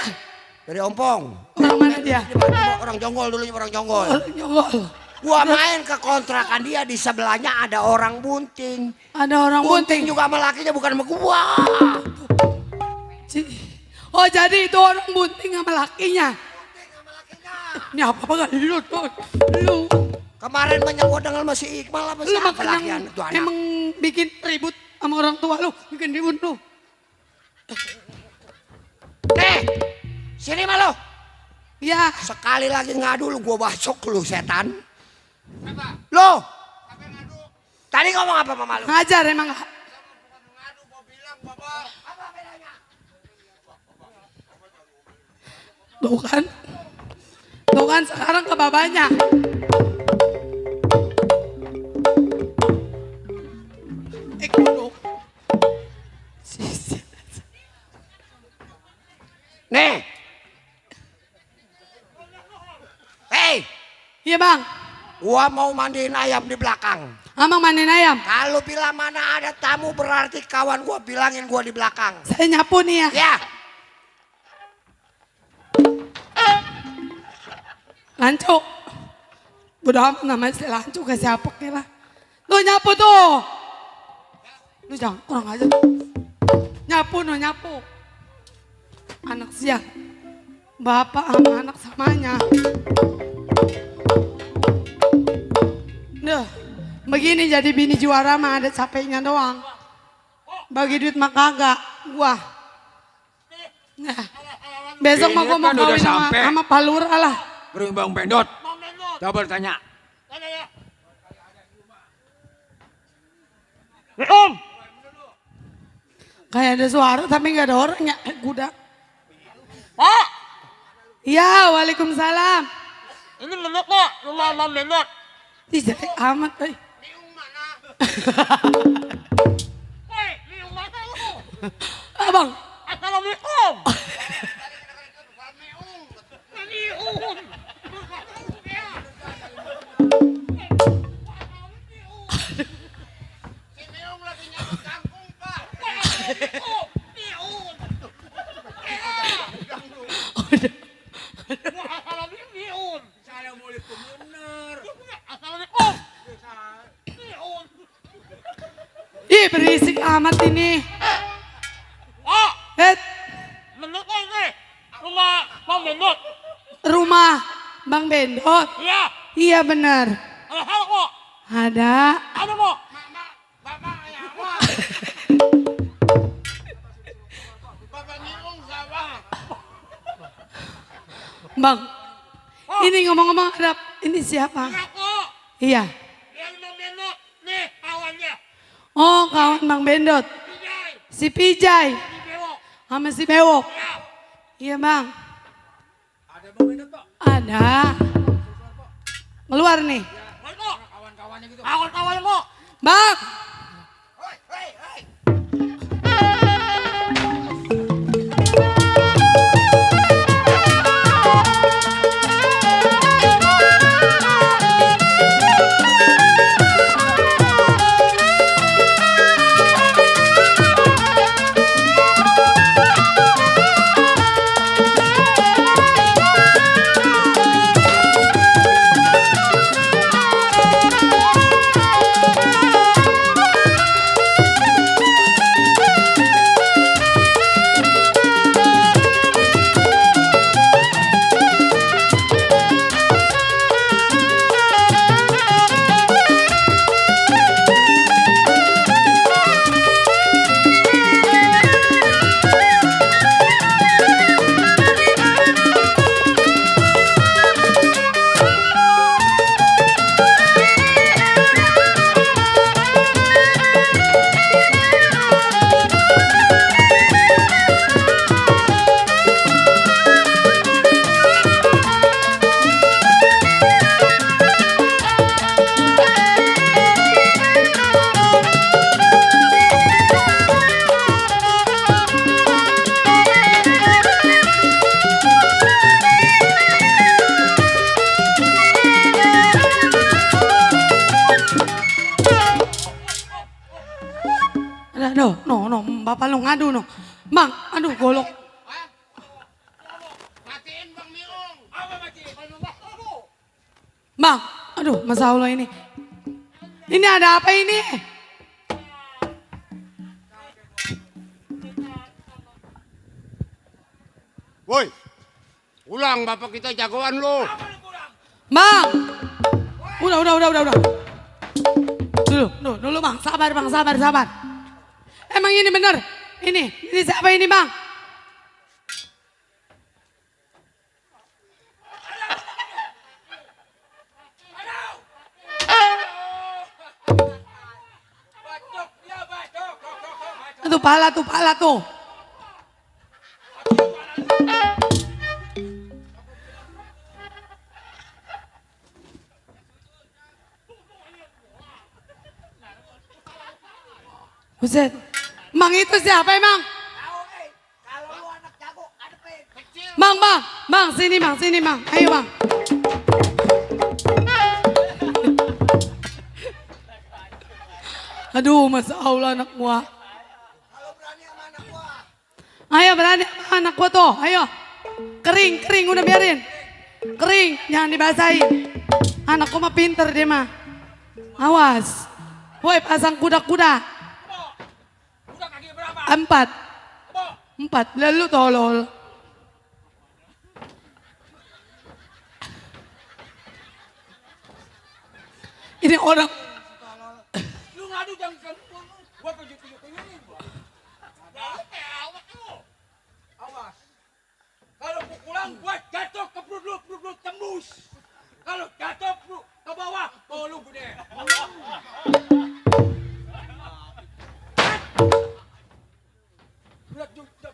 Peri Ompong. Orang mana dia? Orang Jonggol dulunya orang Jonggol. Orang Jonggol. Gua main ke kontrakan dia, di sebelahnya ada orang bunting. Ada orang bunting juga sama lakinya, bukan sama gua. Oh jadi itu orang bunting sama lakinya. Ini apa gak lu tuh? Lu. Kemarin banyak gua dengar masih Iqbal apa Lu siapa lakian yang itu anak. emang bikin ribut sama orang tua lu. Bikin ribut lu. Nih, sini mah lu. Ya. Sekali lagi ngadu lu gua basok lu setan. Lu. Tadi ngomong apa mama lu? Ngajar emang gak? Tuh kan sekarang ke babanya. Kodok. Nih. Hei. Iya bang. Gua mau mandiin ayam di belakang. Amang mandiin ayam. Kalau bila mana ada tamu berarti kawan gua bilangin gua di belakang. Saya nyapu nih ya. Ya. Lancu. Udah amat namanya si lancu ke siapa lah. Tuh nyapu tuh. Lu jangan kurang aja. Nyapu no nyapu. Anak siang. Bapak sama anak samanya. Duh. Begini jadi bini juara mah ada capeknya doang. Bagi duit mah kagak. Gua. Nah. Besok mah gua mau kawin sama Pak Lurah lah. Bring Bang Bendot. Coba tanya. Kayak ada suara tapi nggak ada orangnya. Kuda. Pak. Iya, waalaikumsalam. Ini Bendot kok, rumah Bang Bendot. Ih, jelek amat, woy. Woi, Liung mana lu? Abang. Assalamualaikum. Ih, berisik amat ini. Oh, Het, Bendot kok ini? Rumah Bang Bendot. rumah Bang Bendot. Iya. Iya benar. Ada hal kok. Ada. Ada kok. Bapak ya, Bapak Niung siapa? Bang. Ini ngomong-ngomong ada ini siapa? Aku. Iya. Yang Bang Bendot. Nih, kawannya. Oh, kawan Bang Bendot. Pijay. Si Pijay. Di Bewok. Sama si Bewok. Ya. Iya, Bang. Ada Bang Bendot, Pak? Ada. Keluar nih. Mana kok? Kawan-kawannya gitu. Kawan-kawannya kok. Bang. No, bapak lu ngadu no. Bang, aduh golok. Matiin Bang Miung. Apa matiin? Bang, aduh masa Allah ini. Ini ada apa ini? Woi, ulang bapak kita jagoan lu. Bang, udah. Dulu bang, sabar. Emang ini bener? Ini siapa ini bang? Itu pala tuh. Buset, Mang itu siapa emang? Kalau lu anak jago, adepin. Bang, sini bang, ayo bang. Aduh, masa Allah anak gua. Kalau berani sama anak gua. Ayo berani sama anak gua tuh, ayo. Kering, udah biarin. Kering, jangan dibasahin. Anak gua mah pinter dia mah. Awas. Woi, pasang kuda-kuda. Udah kaki berapa? 4. Lalu tolol. Ini orang. Lu ngadu jangan gua tunjuk-tunjukin ini gua. Awas. Kalau pukulan gua jatuh ke perut tembus. Kalau jatuh ke bawah, lu gede.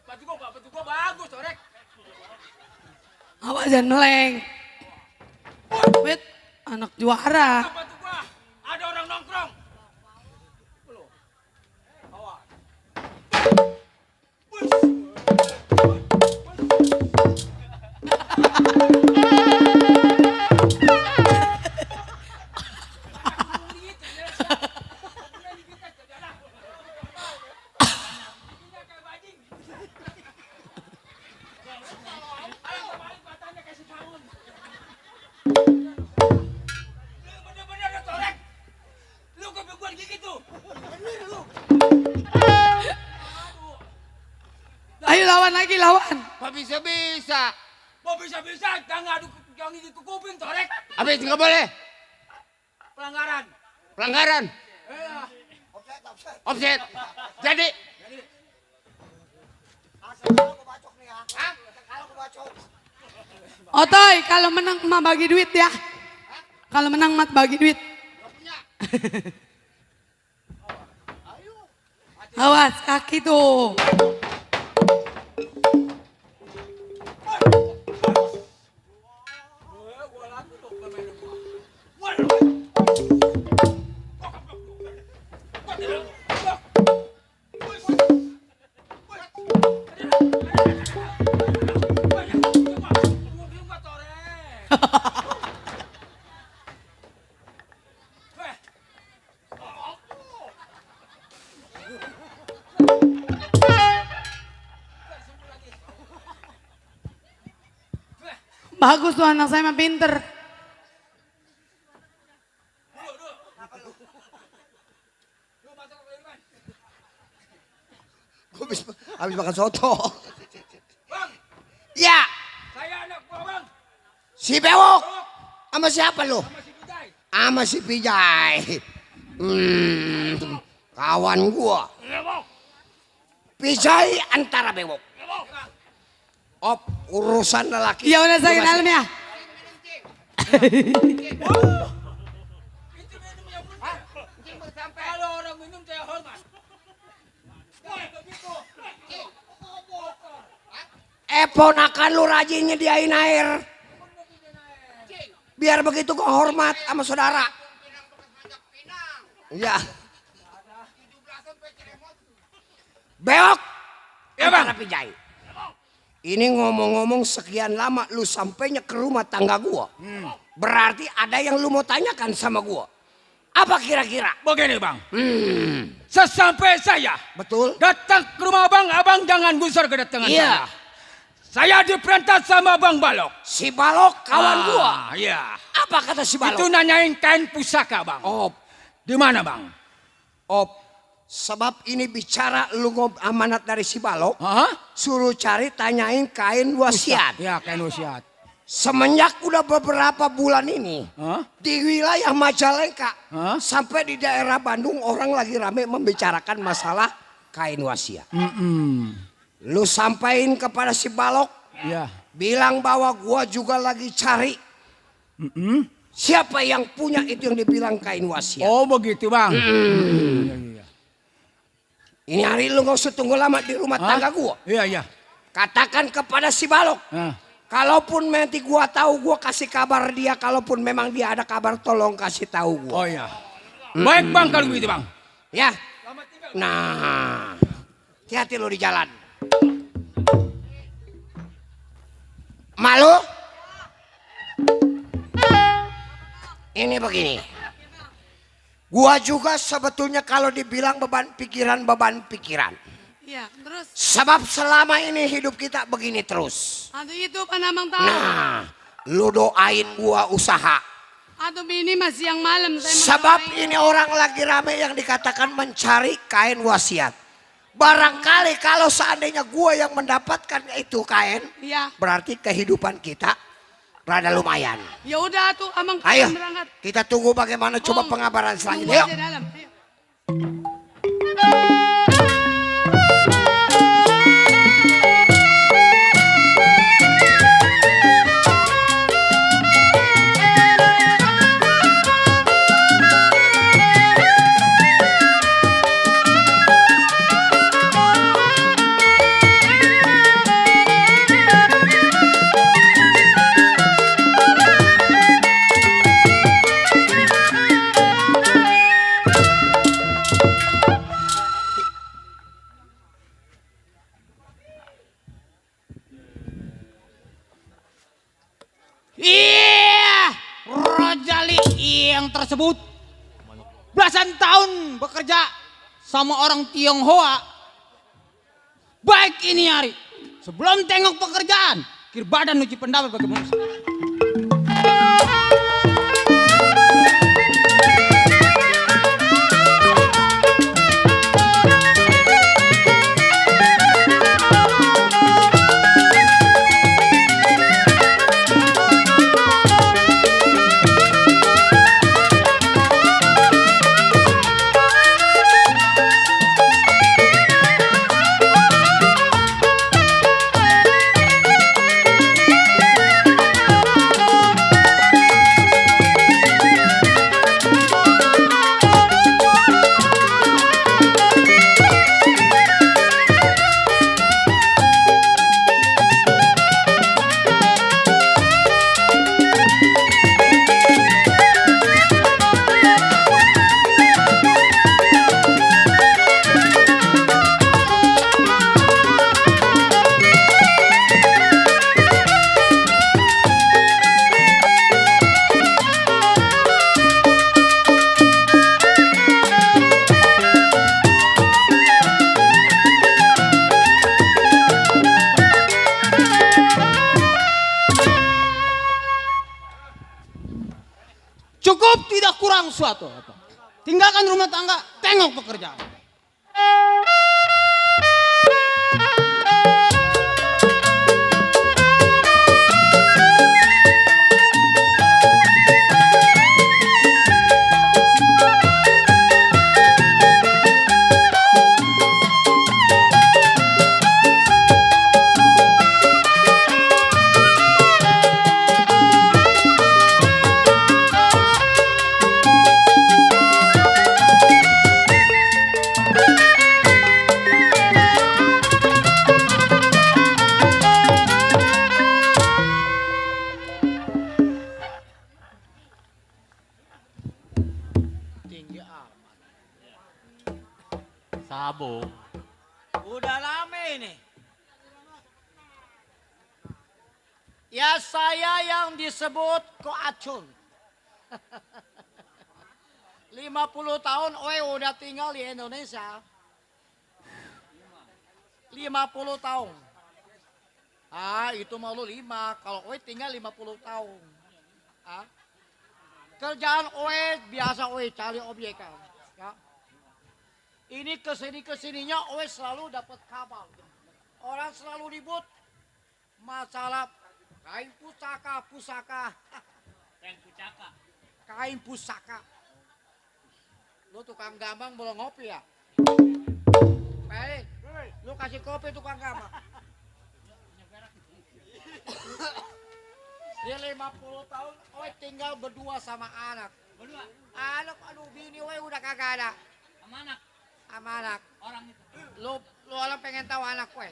Baju gua bagus, Orek. Awas jangan meleng. Wait, anak juara. Baju gua, ada orang nongkrong. Awas. Ayo lawan lagi, lawan. Apa bisa-bisa? Mau bisa-bisa jangan adu yang itu kuping, Torek. Habis nggak boleh. Pelanggaran. Offset. Jadi. Otoy, kalau menang mah bagi duit ya. Kalau menang mah bagi duit. Awas kaki tuh. Bagus tuh anak saya mah pinter. Gue habis makan soto. Bang, Ya, saya anak gua, Bang. si Bewok. Sama siapa lu? Sama si Pijay. Sama si Pijay. Kawan gua. Pijay antara Bewok. Op, urusan lelaki. Ya udah saya ke dalam ya. Kalau orang minum saya hormat. Ponakan lu rajin nyediain air. Biar begitu kau hormat sama saudara. Iya. Bewok. Ya, Bang. Antara Pijay. Ini ngomong-ngomong sekian lama lu sampainya ke rumah tangga gua. Berarti ada yang lu mau tanyakan sama gua. Apa kira-kira? Begini bang. Sesampai saya Betul. datang ke rumah abang jangan gusar kedatangan Iya. saya. Saya diperintah sama Bang Balok. Si Balok kawan gua. Iya. Apa kata si Balok? Itu nanyain kain pusaka bang. Op. Di mana bang? Op. Sebab ini bicara lu amanat dari si Balok. Hah? Suruh cari tanyain kain wasiat. Ya kain wasiat. Semenjak udah beberapa bulan ini. Hah? Di wilayah Majalengka. Hah? Sampai di daerah Bandung orang lagi rame membicarakan masalah kain wasiat. Lu sampaikan kepada si Balok. Ya. Bilang bahwa gua juga lagi cari. Siapa yang punya itu yang dibilang kain wasiat. Oh begitu bang. Iya. Ini hari lu gak usah tunggu lama di rumah tangga gua. Iya. Katakan kepada si Balok. Kalaupun nanti gua tahu gua kasih kabar dia. Kalaupun memang dia ada kabar tolong kasih tahu gua. Oh iya. Baik bang kalau begitu bang. Ya. Nah. Hati-hati lu di jalan. Malu? Ini begini. Gua juga sebetulnya kalau dibilang beban pikiran. Iya, terus. Sebab selama ini hidup kita begini terus. Aduh itu panamang tahu. Nah, lu doain gua usaha. Aduh ini masih yang malam. Sebab ini orang lagi rame yang dikatakan mencari kain wasiat. Barangkali kalau seandainya gua yang mendapatkan itu kain. Iya. Berarti kehidupan kita rada lumayan. Ya udah tuh amang Ayo, berangkat. kita tunggu bagaimana coba pengabaran selanjutnya. Tunggu aja dalam. Ayo. Iya, Rojali yang tersebut belasan tahun bekerja sama orang Tionghoa. Baik ini hari, sebelum tengok pekerjaan, kir badan uji pendapat bagaimana. Cukup tidak kurang suatu. Tinggalkan rumah tangga, tengok pekerjaan. Sabo. Udah lama ini. Ya saya yang disebut Koacun. 50 tahun Oe udah tinggal di Indonesia. 50 tahun. Ah, itu malu 5. Kalau Oe tinggal 50 tahun. Ah. Kerjaan Oe biasa Oe cari obyekan. Ya. Ini kesininya Oe selalu dapat kabar. Orang selalu ribut masalah kain pusaka. Kain pusaka. Lu tukang gambang belum ngopi ya? Lu kasih kopi tukang gambang. Dia 50 tahun, Oe tinggal berdua sama anak. Berdua? Anak, aduh bini Oe udah kagak ada. Sama anak? Sama anak. Orang itu? Lu orang pengen tahu anak Oe.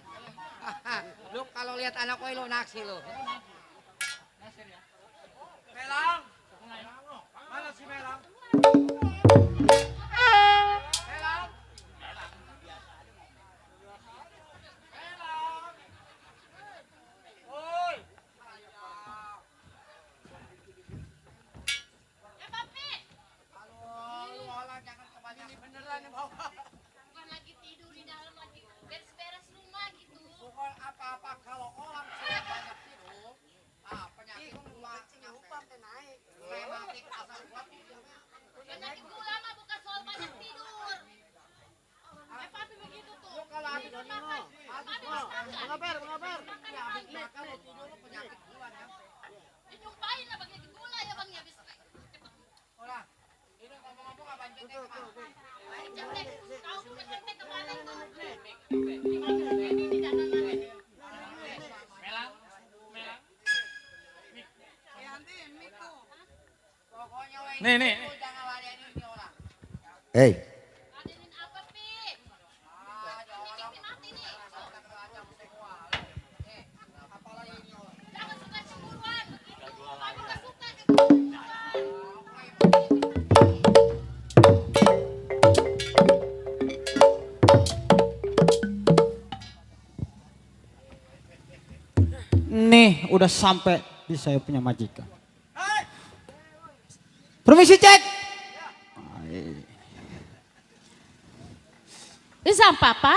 Lu kalau lihat anak Oe lu naksir lu. Naksir ya? Melang? Mana si Melang? Melang? Oi! Ya Papi. Halo, lu orang jangan kebanyakan. Ini beneran nih bawa. Bukan lagi tidur di dalam lagi beres-beres rumah gitu. Bukan apa-apa kalau orang sudah banyak tidur. Ah, penyakit gula naik. Rematik asam urat. Penyakit gula mah bukan soal banyak tidur. Papi begitu tuh. Lu kalau habis makan, mengabar. Ya habis makan lu tidur lu penyakit gula ya. Dijumpain lah pakai gula ya Bang ya habis. Orang, ini ngomong-ngomong abang Cetek kemana? Cetek, kau tuh cetek kemana tuh? Ini di dalam mana? Melang. Pokoknya weh, Nih. lu jangan ladenin ini orang. Hei, Ladenin apa Pi? Ah, jangan orang Mati nih. macam semua. Nih, apalagi ini orang. Jangan suka cemburuan. Kamu gak suka Nih, udah sampai di saya punya majikan. Permisi cek. Ini sampah apa?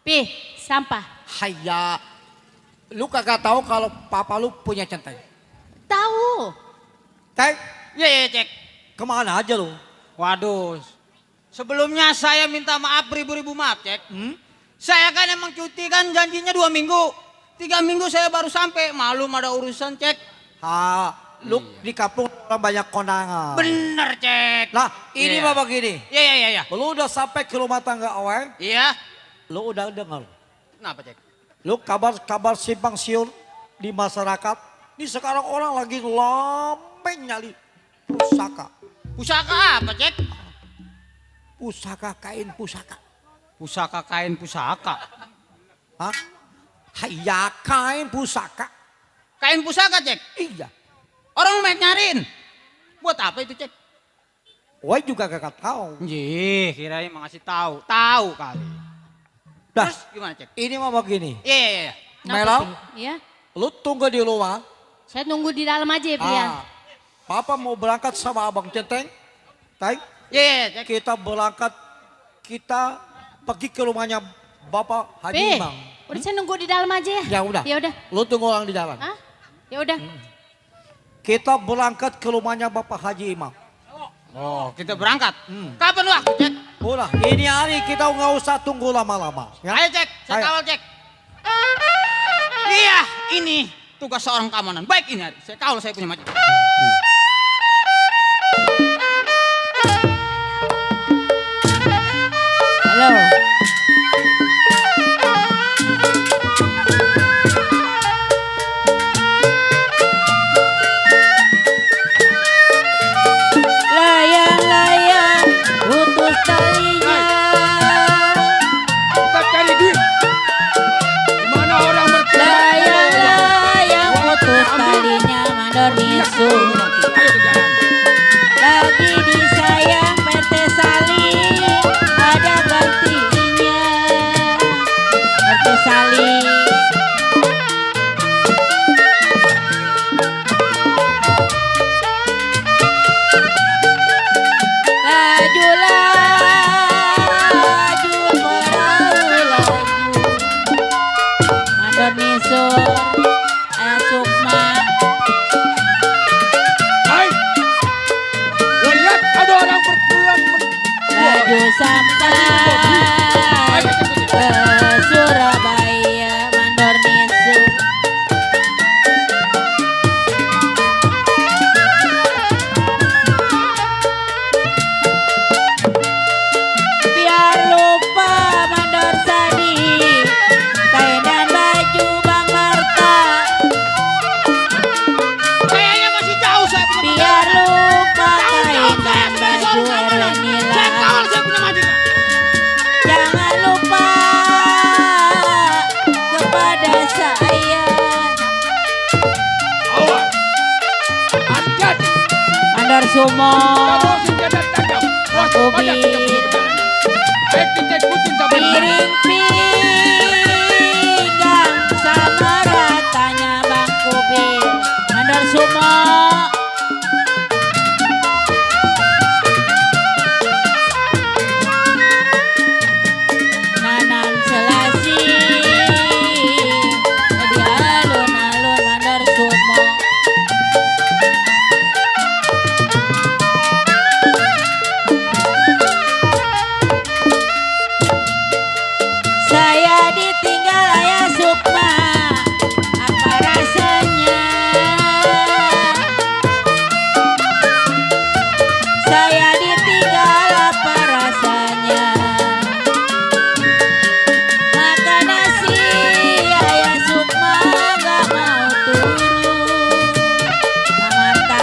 Pi, sampah. Hayya, lu kagak tahu kalau papa lu punya centeng? Tahu. Teng, Iya cek. kemana aja lu? Waduh. Sebelumnya saya minta maaf beribu-ribu maaf cek. Saya kan emang cuti kan janjinya 2 minggu. 3 minggu saya baru sampai. Malum ada urusan cek. Lu di kampung orang banyak kondangan. Bener cek. Nah, ini Iya. mah begini. Iya. Lu udah sampai ke rumah tangga Oe, Iya. lu udah dengar. Kenapa cek? Lu kabar simpang siur di masyarakat. Ini sekarang orang lagi lomeng nyali pusaka. Pusaka apa cek? Pusaka kain pusaka. Pusaka kain pusaka. Hah? Hayya, kain pusaka. Kain pusaka cek? Iya. Orang mek nyariin. Buat apa itu cek? Oe juga kagak tahu. Jih, kirain mau ngasih tahu. Tahu kali. Dah, Terus gimana cek? ini mah begini. Iya. Melang, Iya. lu tunggu di luar. Saya tunggu di dalam aja ya Pi ya. Papa mau berangkat sama abang Centeng. Teng, Iya cek. kita berangkat, kita pergi ke rumahnya Bapak Haji Pi, Imam. udah saya nunggu di dalam aja ya. Ya udah. Ya udah. Lu tunggu orang di jalan. Hah? Ya udah. Kita berangkat ke rumahnya Bapak Haji Imam. Oh, kita berangkat. Kapan waktu cek? Udah, ini hari kita nggak usah tunggu lama-lama. Ya? Ayo cek, saya Ayo. kawal cek. Iya, ini tugas seorang keamanan. Baik ini hari, saya kawal saya punya macam. Halo. Layang-layang putus talinya. Kita cari duit. Dimana orang berkeliaran? Layang-layang putus talinya mandor nisu. Ayo ke jalan. Lagi disayang PT Sali ada gantinya. PT Sali. sampai ke Surabaya mandor nisu. Biar lupa mandor sadi kain dan baju Bang Marta. Kayaknya masih jauh saya punya Biar lupa kain dan baju Ernila. Saya kawal saya punya majikan. Jangan lupa kepada saya. Awas. Hati-hati. Mandor Sumo. Bawa senjata tajam. Waspada kita punya perjalanan. Baik kita ikutin sampai di mana. Piring pinggang sama ratanya Bang Kubil. Mandor Sumo. Nanam selasi di alun-alun Mandor Sumo. Saya ditinggal ayah Sukma, apa rasanya? Saya ditinggal apa rasanya? Makan nasi ayah Sukma gak mau turun. Bang Marta.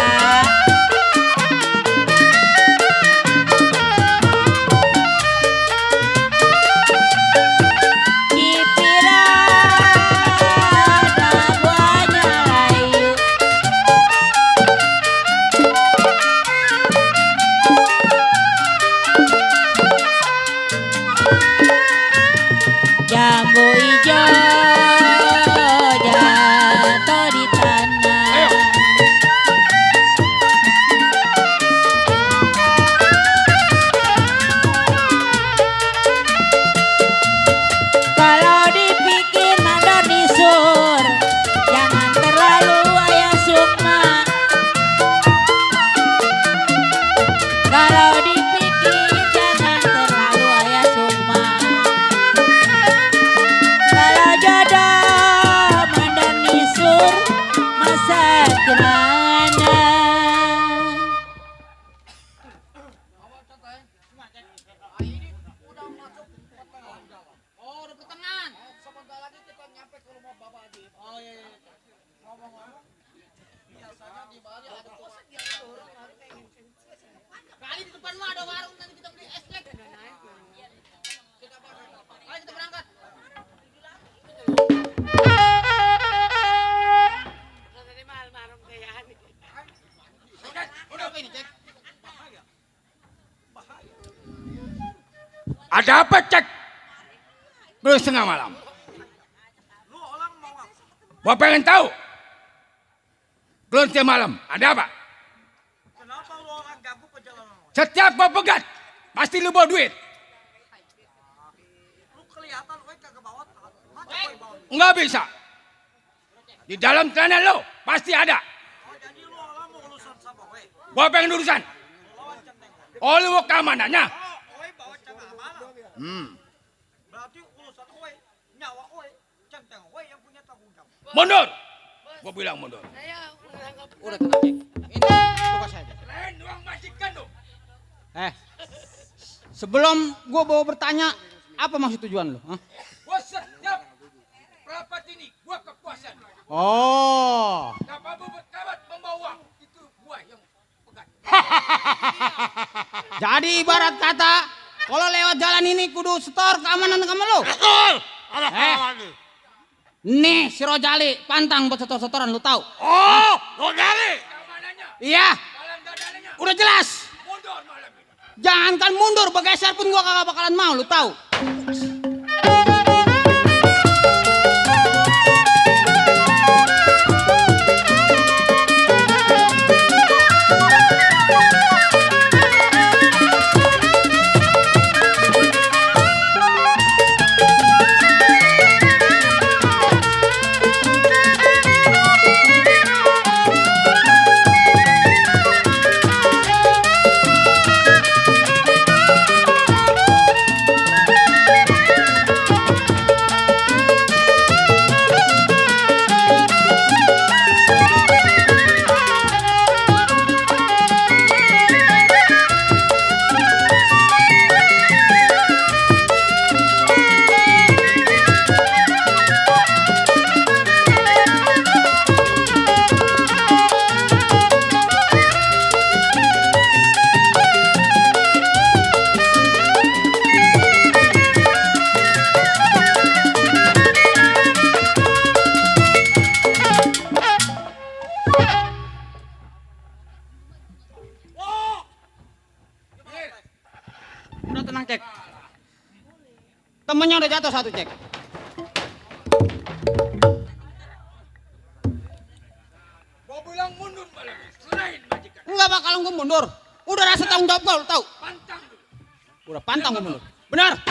Cipirada buahnya layu. Jambu ijo jatuh di tanah. Kalau dipikir mandor nisur, jangan terlalu ayah Sukma. Kalau dipikir jangan terlalu ayah Sukma. Kalau jodoh mandor nisur, masa gimana? Oh, udah pertengahan. Sebentar lagi kita nyampe ke rumah Bapak Haji. Oh iya. Ngomong-ngomong, biasanya di Bali ada tuh. Kali di depan mah ada warung nanti kita beli es kek. Kita berangkat. Ayo kita berangkat. Apa ini, Cek? Ada apa cek? Belum setengah malam. Gua pengen tahu. Belum setengah malam. Ada apa? Kenapa lu orang gabung perjalanan? Setiap gua pegat, pasti lu bawa duit. Lu kelihatan gue kagak bawa tas. Masa gue bawa? Nggak bisa. Di dalam celana lu pasti ada. Oh, jadi lu orang mau urusan sama gue. Gua pengen urusan. Lawan centeng. Oh lu mau keamanannya? Oh, gue bawa centeng amanah. Berarti urusan gue, nyawa gue, centeng gue yang punya tanggung jawab. Mundur. Gua bilang mundur. Udah tenang, Cek. Ini tugas saya. Lain uang majikan lu. Sebelum gua bawa bertanya, apa maksud tujuan lu? Hah? Gua setiap rapat ini gua kepuasan. Oh. Kapal berkabat membawa uang. Itu gua yang pegat. Jadi ibarat kata, kalau lewat jalan ini kudu setor keamanan kamu lu. Betul. Ada lagi. Nih si Rojali pantang buat setor-setoran lu tahu? Oh, Rojali. Keamanannya, Iya, dalam dadanya. udah jelas. Mundur malam ini. Jangankan mundur, bergeser pun gua kagak bakalan mau, lu tahu? Temennya udah jatuh satu, Cek. Gua bilang mundur malam. Selain majikan. Enggak bakalan gue mundur. Udah rasa tanggung jawab gue, lu tahu? Pantang dulu. Udah pantang gue mundur. Benar.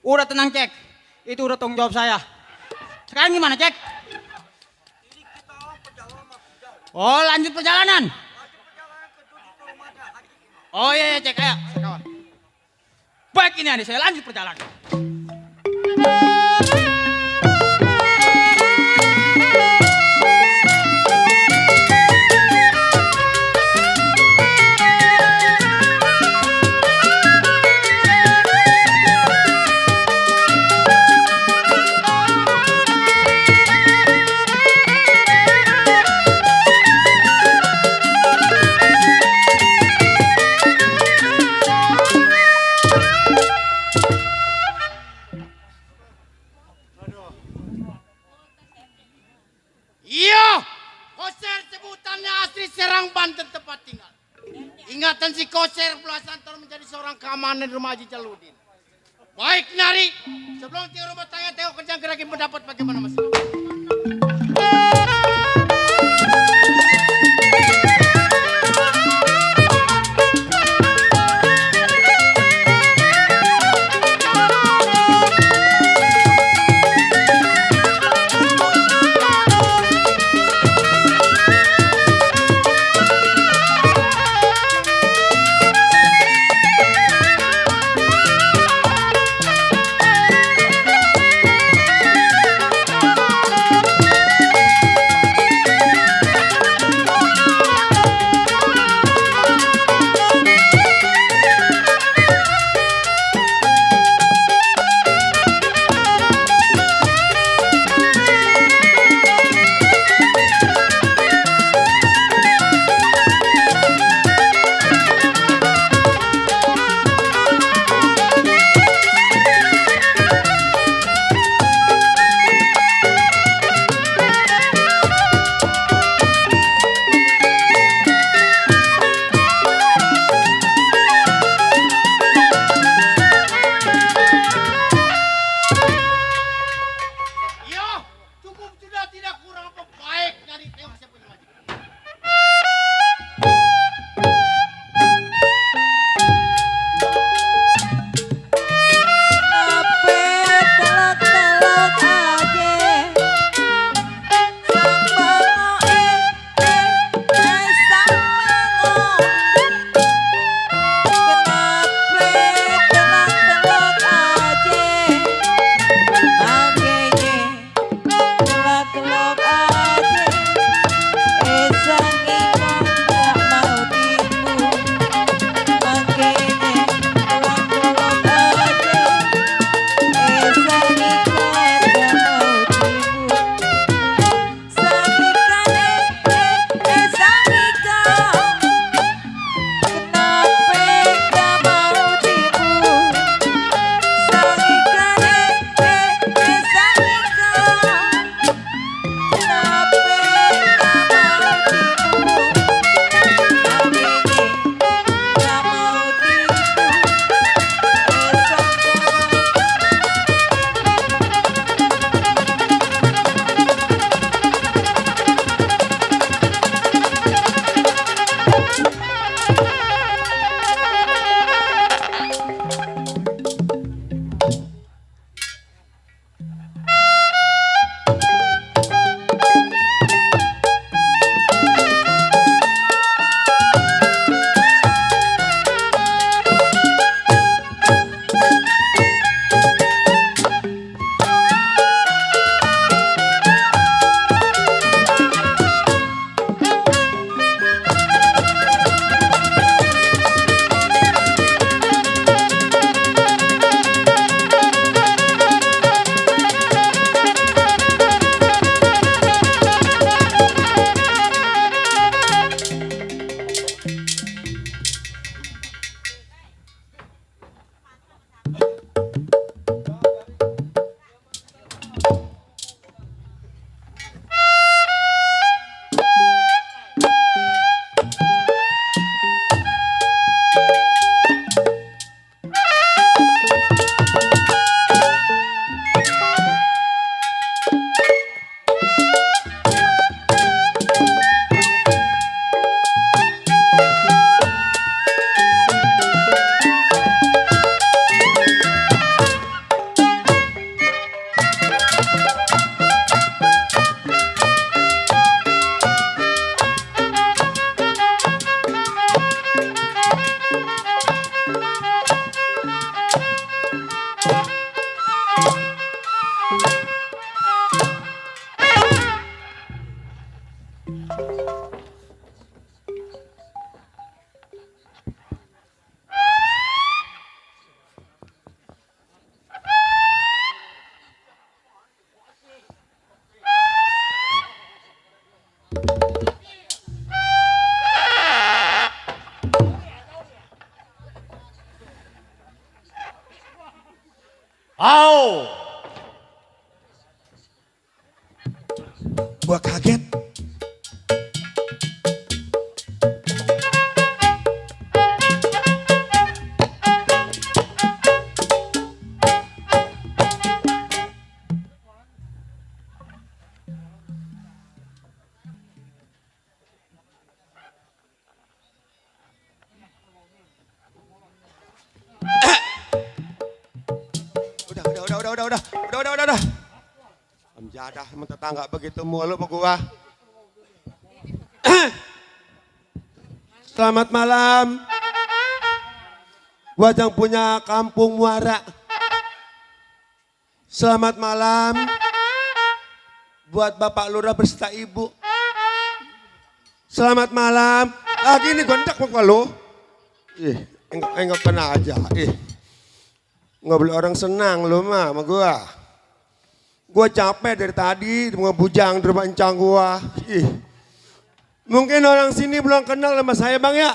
Udah tenang, Cek. Itu udah tanggung jawab saya. Sekarang gimana, Cek? Oh, lanjut perjalanan. Oh iya, Cek. Ayo, saya kawal. Baik, ini adik saya lanjut perjalanan. Iya, Koser sebutannya asli Serang, Banten tempat tinggal. Ingatan si Koser belasan tahun menjadi seorang keamanan rumah Haji Jaludin. Baik, Nari. Sebelum tinggal rumah tangga, tengok kerjaan geraki pendapat bagaimana masih. Au. Gua kaget. Udah. Amjadah sama tetangga begitu mulu sama gua. Selamat malam. Gua yang punya kampung Muara. Selamat malam buat Bapak Lurah beserta Ibu. Selamat malam. Lagi nih gondak muka lu. Enggak kena aja. Nggak boleh orang senang lu mah sama gua. Gua capek dari tadi mau bujang di rumah encang gua. Mungkin orang sini belum kenal nama saya bang ya.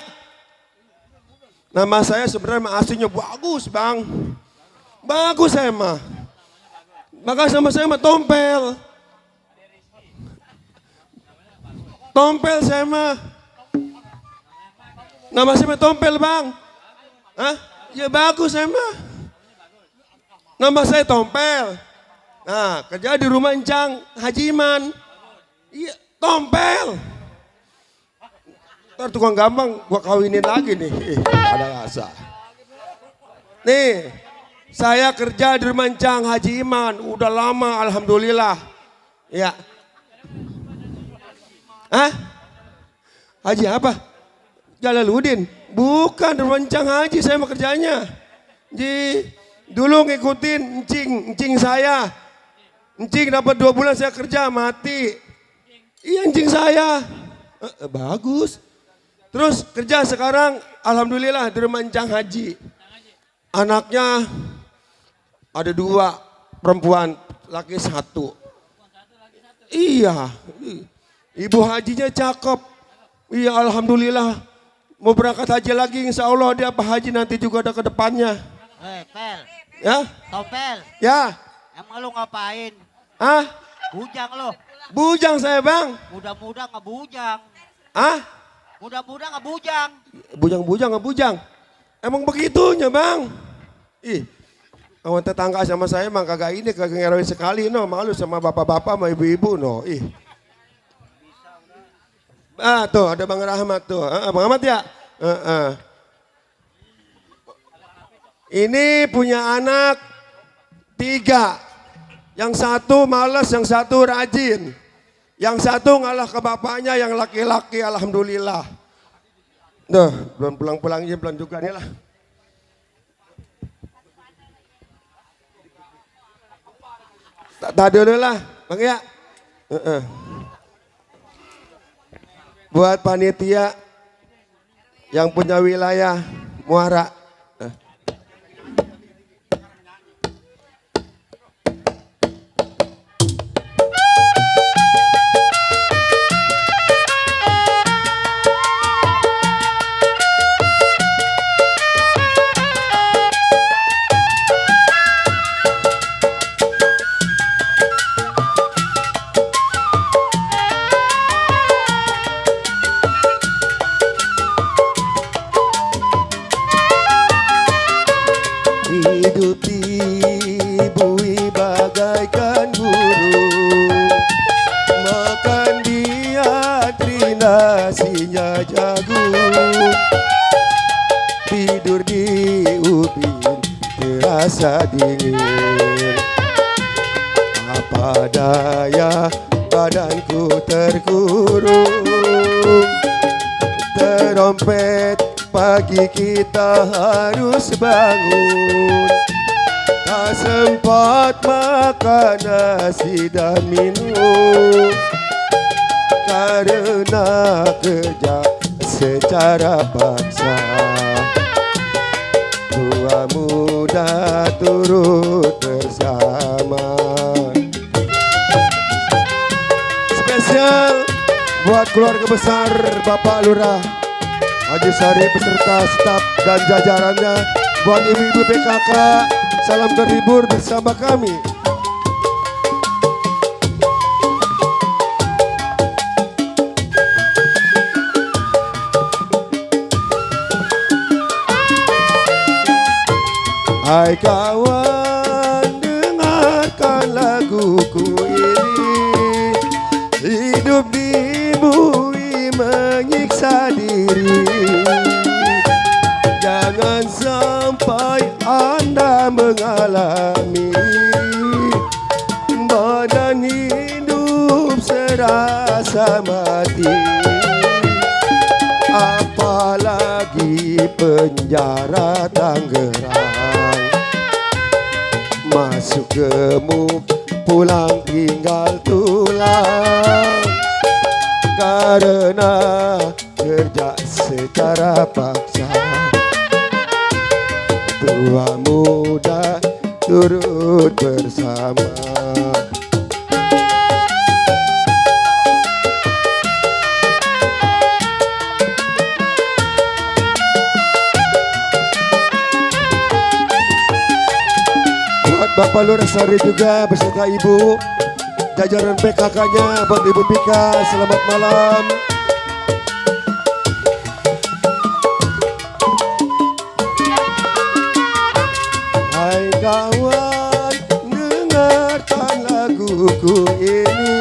Nama saya sebenarnya aslinya bagus bang. Bagus saya mah. Maka sama saya mah Tompel. Tompel saya mah. Nama saya mah Tompel bang. Hah? Ya bagus saya mah. Nama saya Tompel. Nah, kerja di rumah encang Haji Iman. Iya, Tompel. Ntar tukang gampang gua kawinin lagi nih. Ada rasa. Nih, saya kerja di rumah encang Haji Iman. Udah lama, alhamdulillah. Ya. Hah? Haji apa? Jalaluddin. Bukan di rumah encang Haji saya mau kerjanya. Dulu ngikutin encing saya. Encing dapat 2 bulan saya kerja mati. Iya encing saya. Bagus. Terus kerja sekarang alhamdulillah di rumah encang Haji. Anaknya ada 2 perempuan, laki 1. Iya. Ibu hajinya cakep. Iya alhamdulillah. Mau berangkat haji lagi insya Allah dia Pak Haji nanti juga ada ke depannya. Pel. Ya? Topel. Ya. Emang lu ngapain? Ah? Bujang lo. Bujang saya bang. Muda-muda ngebujang. Ah? Muda-muda ngebujang. Bujang-bujang ngebujang. Emang begitunya bang. Kawan tetangga sama saya emang kagak ngerawin sekali no. Malu sama bapak-bapak sama ibu-ibu no. Tuh ada Bang Rahmat tuh. Bang Rahmat ya? Ini punya anak 3. Yang 1 malas, yang 1 rajin. Yang 1 ngalah ke bapaknya yang laki-laki alhamdulillah. Duh, belum pulang-pulangnya belum juga nih lah. Tadi dulu lah, Bang ya. Buat panitia yang punya wilayah Muara. Hidup dibui bagaikan burung, makan diantri nasinya jagung, tidur di ubin terasa dingin. Apa daya badanku terkurung, terompet pagi kita harus bangun. Tak sempat makan nasi dan minum, karena kerja secara paksa. Tua muda turut bersama. Spesial buat keluarga besar Bapak Lurah Haji Sari beserta staf dan jajarannya, buat ibu-ibu PKK Salam terhibur bersama kami. Hai kawan, dengarkan laguku ini. Hidup di bumi menyiksa diri. Jangan sampai Anda mengalami badan hidup serasa mati. Apalagi penjara Tangerang, masuk gemuk pulang tinggal tulang. Karena kerja secara paksa, tua muda turut bersama. Buat Bapak Lurah Sari juga beserta Ibu, jajaran PKK-nya, buat Ibu Pika, selamat malam. Hai kawan, dengarkan laguku ini.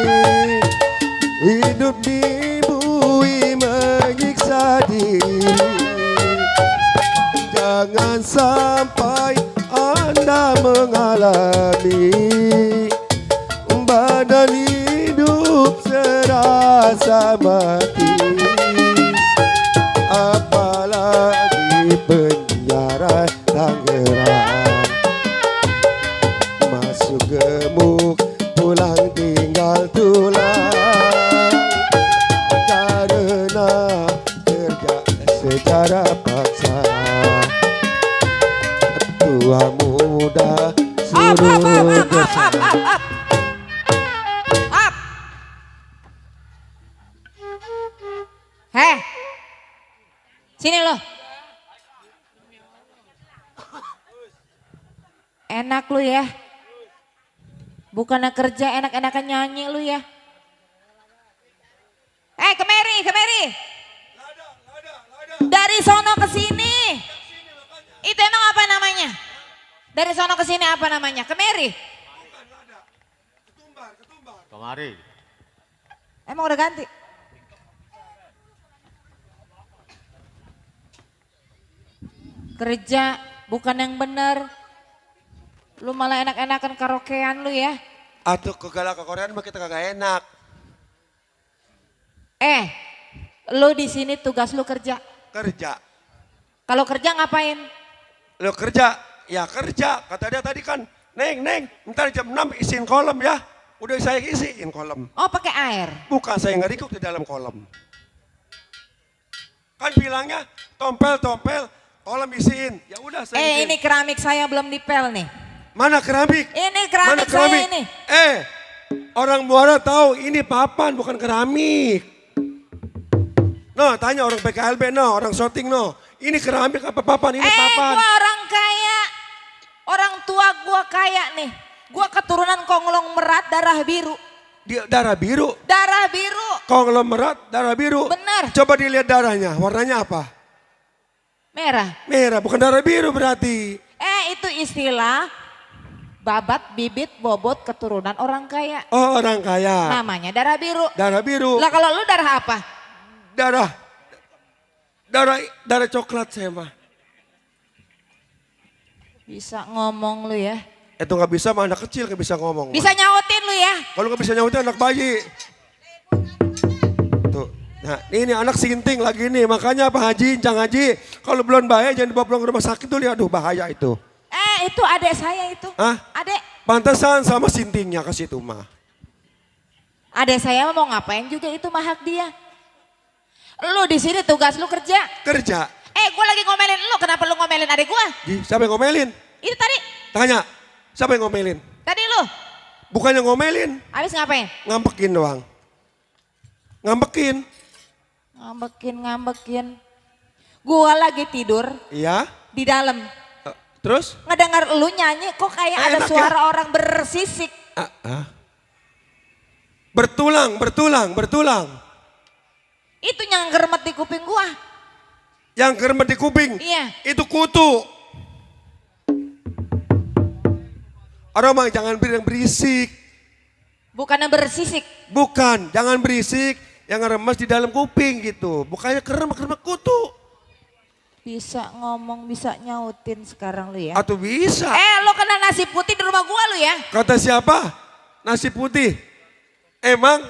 Hidup di bumi menyiksa diri. Jangan sampai Anda mengalami badan hidup serasa mati. Apalagi penjara Tangerang, masuk gemuk pulang tinggal tulang. Karena kerja secara paksa, tua muda suruh bersama. Heh, sini lo. Enak lu ya. Bukannya kerja enak-enakan nyanyi lu ya. Kemari, kemari. Dari sono ke sini. Itu emang apa namanya? Dari sono ke sini apa namanya? Kemari. Kemari. Emang udah ganti? Kerja bukan yang bener. Lu malah enak-enakan karaokean lu ya. Atuh kegala ke Korean mah kita kagak enak. Lu di sini tugas lu kerja. Kerja. Kalau kerja ngapain? Lo kerja, ya kerja. Kata dia tadi kan, Neng, ntar jam 6 isiin kolom ya. Udah saya isiin kolom. Oh pakai air? Bukan, saya ngerikuk di dalam kolom. Kan bilangnya tompel, kolom isiin. Ya udah saya isiin. Ini keramik saya belum dipel nih. Mana keramik? Ini keramik saya ini. Orang Muara tahu ini papan bukan keramik. No, tanya orang PKLB no, orang shooting no. Ini keramik apa papan? Ini papan. Gua orang kaya. Orang tua gua kaya nih. Gua keturunan konglomerat darah biru. Darah biru? Darah biru. Konglomerat darah biru? Bener. Coba dilihat darahnya, warnanya apa? Merah. Merah, bukan darah biru berarti. Itu istilah babat, bibit, bobot keturunan orang kaya. Oh, orang kaya. Namanya darah biru. Darah biru. Lah kalau lu darah apa? Darah coklat saya mah. Bisa ngomong lu ya. Itu nggak bisa mah anak kecil nggak bisa ngomong. Bisa nyautin lu ya. Kalau nggak bisa nyautin anak bayi. Tuh, nah ini anak sinting lagi nih. Makanya Pak Haji, Cang Haji, kalau belum bahaya jangan dibawa pulang ke rumah sakit tuh lihat, aduh bahaya itu. Itu adek saya itu. Hah? Adek. Pantesan sama sintingnya ke situ mah. Adek saya mau ngapain juga itu mah hak dia. Lu di sini tugas lu kerja. Kerja. Gue lagi ngomelin lu, kenapa lu ngomelin adek gua? Siapa yang ngomelin? Itu tadi. Tanya, siapa yang ngomelin? Tadi lu. Bukannya ngomelin. Habis ngapain? Ngambekin doang. Ngambekin. Ngambekin. Gua lagi tidur. Iya. Di dalam. Terus? Ngedengar lu nyanyi kok kayak ada Enak suara orang bersisik. Bertulang. Itu yang geremet di kuping gua. Yang geremet di kuping. Iya. Itu kutu. Aroma jangan berisik. Bukannya bersisik. Bukan, jangan berisik. Yang remes di dalam kuping gitu. Bukannya keremek kutu. Bisa ngomong, bisa nyautin sekarang lu ya. Atau bisa. Lo kena nasi putih di rumah gua lu ya. Kata siapa? Nasi putih. Emang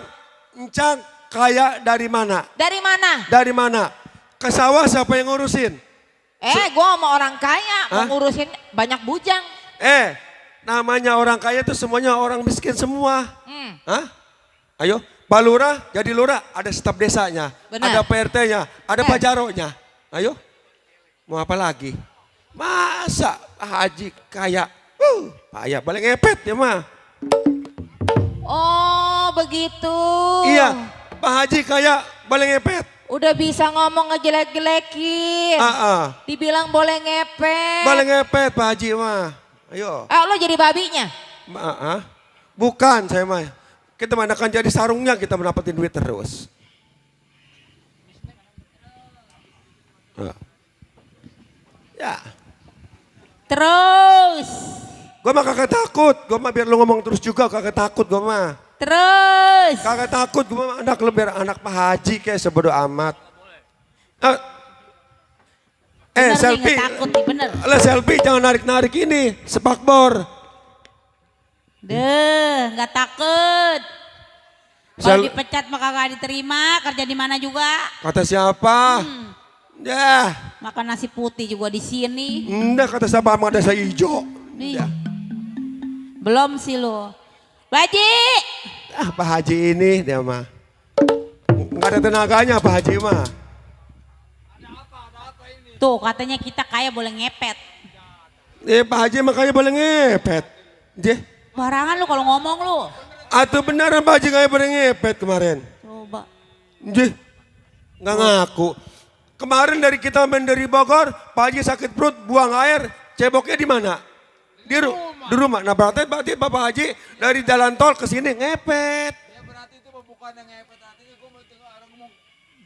Encang kaya dari mana? Dari mana? Dari mana? Ke sawah siapa yang ngurusin? Gua sama orang kaya mau ngurusin banyak bujang. Namanya orang kaya itu semuanya orang miskin semua. Ayo, Pak Lurah jadi lurah, ada staf desanya, Benar. ada PRT-nya, ada Pak Jaroknya. Ayo, mau apa lagi? Masa Pak Haji kaya? Pak ya balik ngepet ya mah. Oh begitu. Iya, Pak Haji kaya balik ngepet. Udah bisa ngomong ngejelek-jelekin. Dibilang boleh ngepet. Balik ngepet Pak Haji mah. Ayo. Lo jadi babinya? Bukan saya mah. Kita mana akan jadi sarungnya kita mendapatin duit terus. Ya. Terus. Gue mah kagak takut. Gue mah biar lu ngomong terus juga kagak takut gue mah. Terus. Kagak takut gue mah anak lu biar anak Pak Haji kayak sebodoh amat. Bener selfie. nih, takut nih bener. Selfie jangan narik-narik ini. Spakbor. Nggak takut. Kalau dipecat mah kagak diterima, kerja di mana juga. Kata siapa? Ya. Makan nasi putih juga di sini. Enggak kata siapa emang ada saya hijau. Nih. Belum sih lo. Pak Haji. Pak Haji ini dia mah. Enggak ada tenaganya Pak Haji mah. Tuh katanya kita kaya boleh ngepet. Pak Haji makanya boleh ngepet. Barangan lu kalau ngomong lu. Atau beneran Pak Haji kayak boleh ngepet kemarin? Coba. Nggak ngaku. Kemarin dari kita main dari Bogor, Pak Haji sakit perut, buang air, ceboknya di mana? Di rumah. Nah berarti Bapak Haji dari jalan tol ke sini ngepet. Ya berarti itu bukan yang ngepet, artinya gue mau tengok orang ngomong,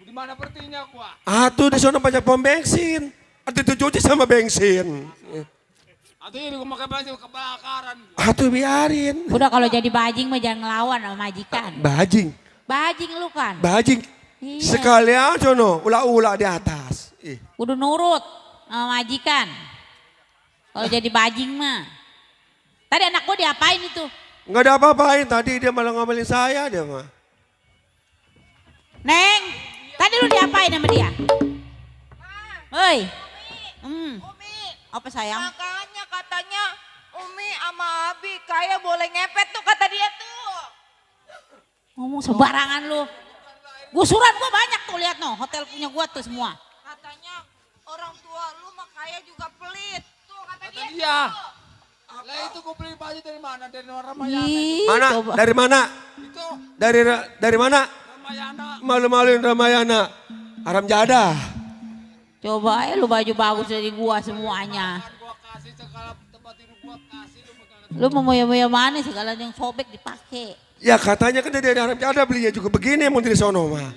di mana pertinya gua? Tuh di sana banyak pom bensin. Atau itu cuci sama bensin. Atau ini gue pakai bensin kebakaran. Tuh biarin. Udah kalau jadi bajing mah jangan ngelawan sama majikan. Bajing. Bajing lu kan. Bajing. Iya. Sekalian sono, ula-ula di atas. Udah nurut sama majikan. Kalau jadi bajing mah. Tadi anak gua diapain itu? Nggak ada apa-apain, tadi dia malah ngomelin saya dia mah. Neng, tadi lu diapain sama dia? Hei. Umi. Apa sayang? Makanya katanya Umi sama Abi kayak boleh ngepet tuh kata dia tuh. Ngomong sembarangan lu. Gusuran gua banyak tuh lihat no, hotel punya gua tuh semua. Katanya orang tua lu mah kaya juga pelit. Tuh kata dia. Iya. Lah itu gue beli baju dari mana? Dari Ramayana. Mana? Dari mana? Itu. Dari mana? Ramayana. Malu-maluin Ramayana. Aram jadah. Coba ya lu baju bagus dari gua semuanya. Gua kasih segala tempat tidur gua kasih lu. Lu mau moya-moya mana segala yang sobek dipakai. Ya katanya kan dari Aram jadah belinya juga begini mau dari sono mah.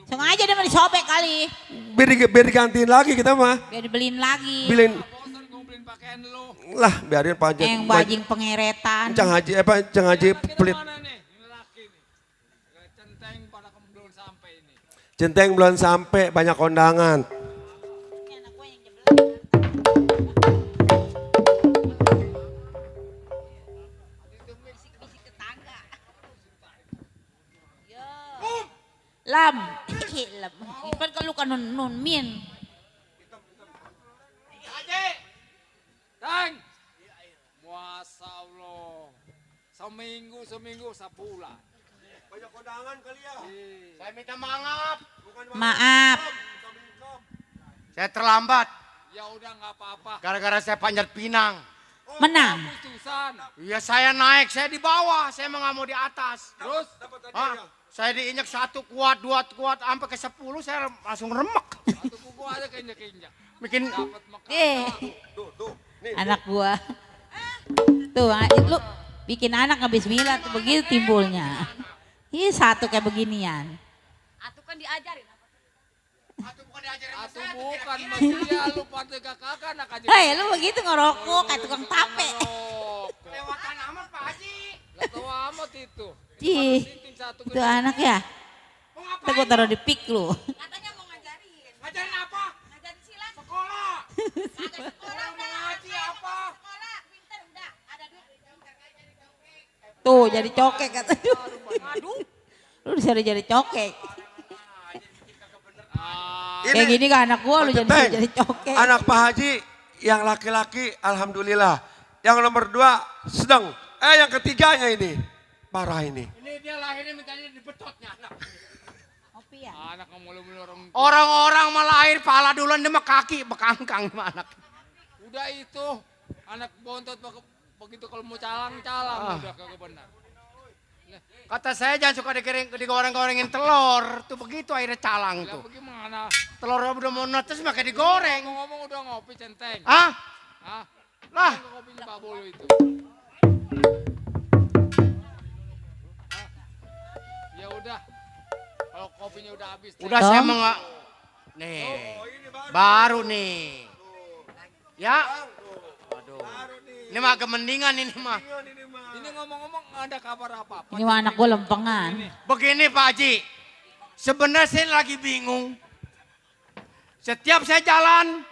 Sengaja dia mau disobek kali. Biar digantiin lagi kita mah. Biar dibeliin lagi. Beliin. Beliin pakaian lu. Lah biarin panjang. Yang bajing pengeretan. Cang Haji pelit. Centeng pada belum sampai ini. Centeng belum sampai banyak kondangan. Lam. Lam. Ipan kalau kan nun min. Haji. Teng. Masya Allah. Seminggu sebulan. Banyak kondangan kali ya. Saya minta maaf. Maaf. Saya terlambat. Ya udah nggak apa-apa. Gara-gara saya panjat pinang. Menang. Iya saya naik, saya di bawah, saya nggak mau di atas. Terus? Saya diinjak 1 kuat, 2 kuat, sampai ke 10 saya langsung remek. Satu kuku aja keinjak-injak. Bikin dapat Eh. Tuh. Anak gua. Tuh, lu bikin anak nggak bismillah tuh begitu timbulnya. Ih, satu kayak beginian. Atuh kan diajarin. Atuh bukan diajarin Atuh bukan mestinya lu pantai kakak anak aja. Hei, lu begitu ngerokok kayak tukang tape. kelewatan amat Pak Haji. Gak tahu amat itu. Ih, itu anak ya. Mau Kita ngapain? gua taruh di pik lu. Katanya mau ngajarin. Ngajarin apa? Ngajarin silat. Sekolah. Kagak sekolah Orang udah. mengaji apa? Sekolah pinter udah. Ada duit. Tuh, jadi cokek kata. Aduh. Lu disuruh jadi cokek. Ini Kayak gini kan anak gua lu Pak Centeng, jadi cokek. anak Pak Haji yang laki-laki alhamdulillah. Yang nomor 2 sedang. Yang ketiganya ini parah ini. Ini dia lahirnya mintanya dibecotnya anak. Kopi ya? Anak mulu-mulu orang. Orang-orang mah lahir pala duluan dia mah kaki bekangkang mah anak. Udah itu anak bontot begitu kalau mau calang-calang udah kagak benar. Kata saya jangan suka digoreng-gorengin telur. Tuh begitu akhirnya calang Lah tuh. bagaimana? Telurnya udah mau netes pakai digoreng. Ngomong udah ngopi Centeng. Hah? Hah? Lah. Kopinya Pak Bolo itu. Hah? Ya udah. Kalau kopinya udah habis. Udah saya mau nggak. Nih. Baru nih. Ya. Aduh. Ini mah agak mendingan ini mah. Ini ngomong-ngomong ada kabar apa-apa. Ini mah anak gua lempengan. Begini Pak Haji. Sebenarnya saya lagi bingung. Setiap saya jalan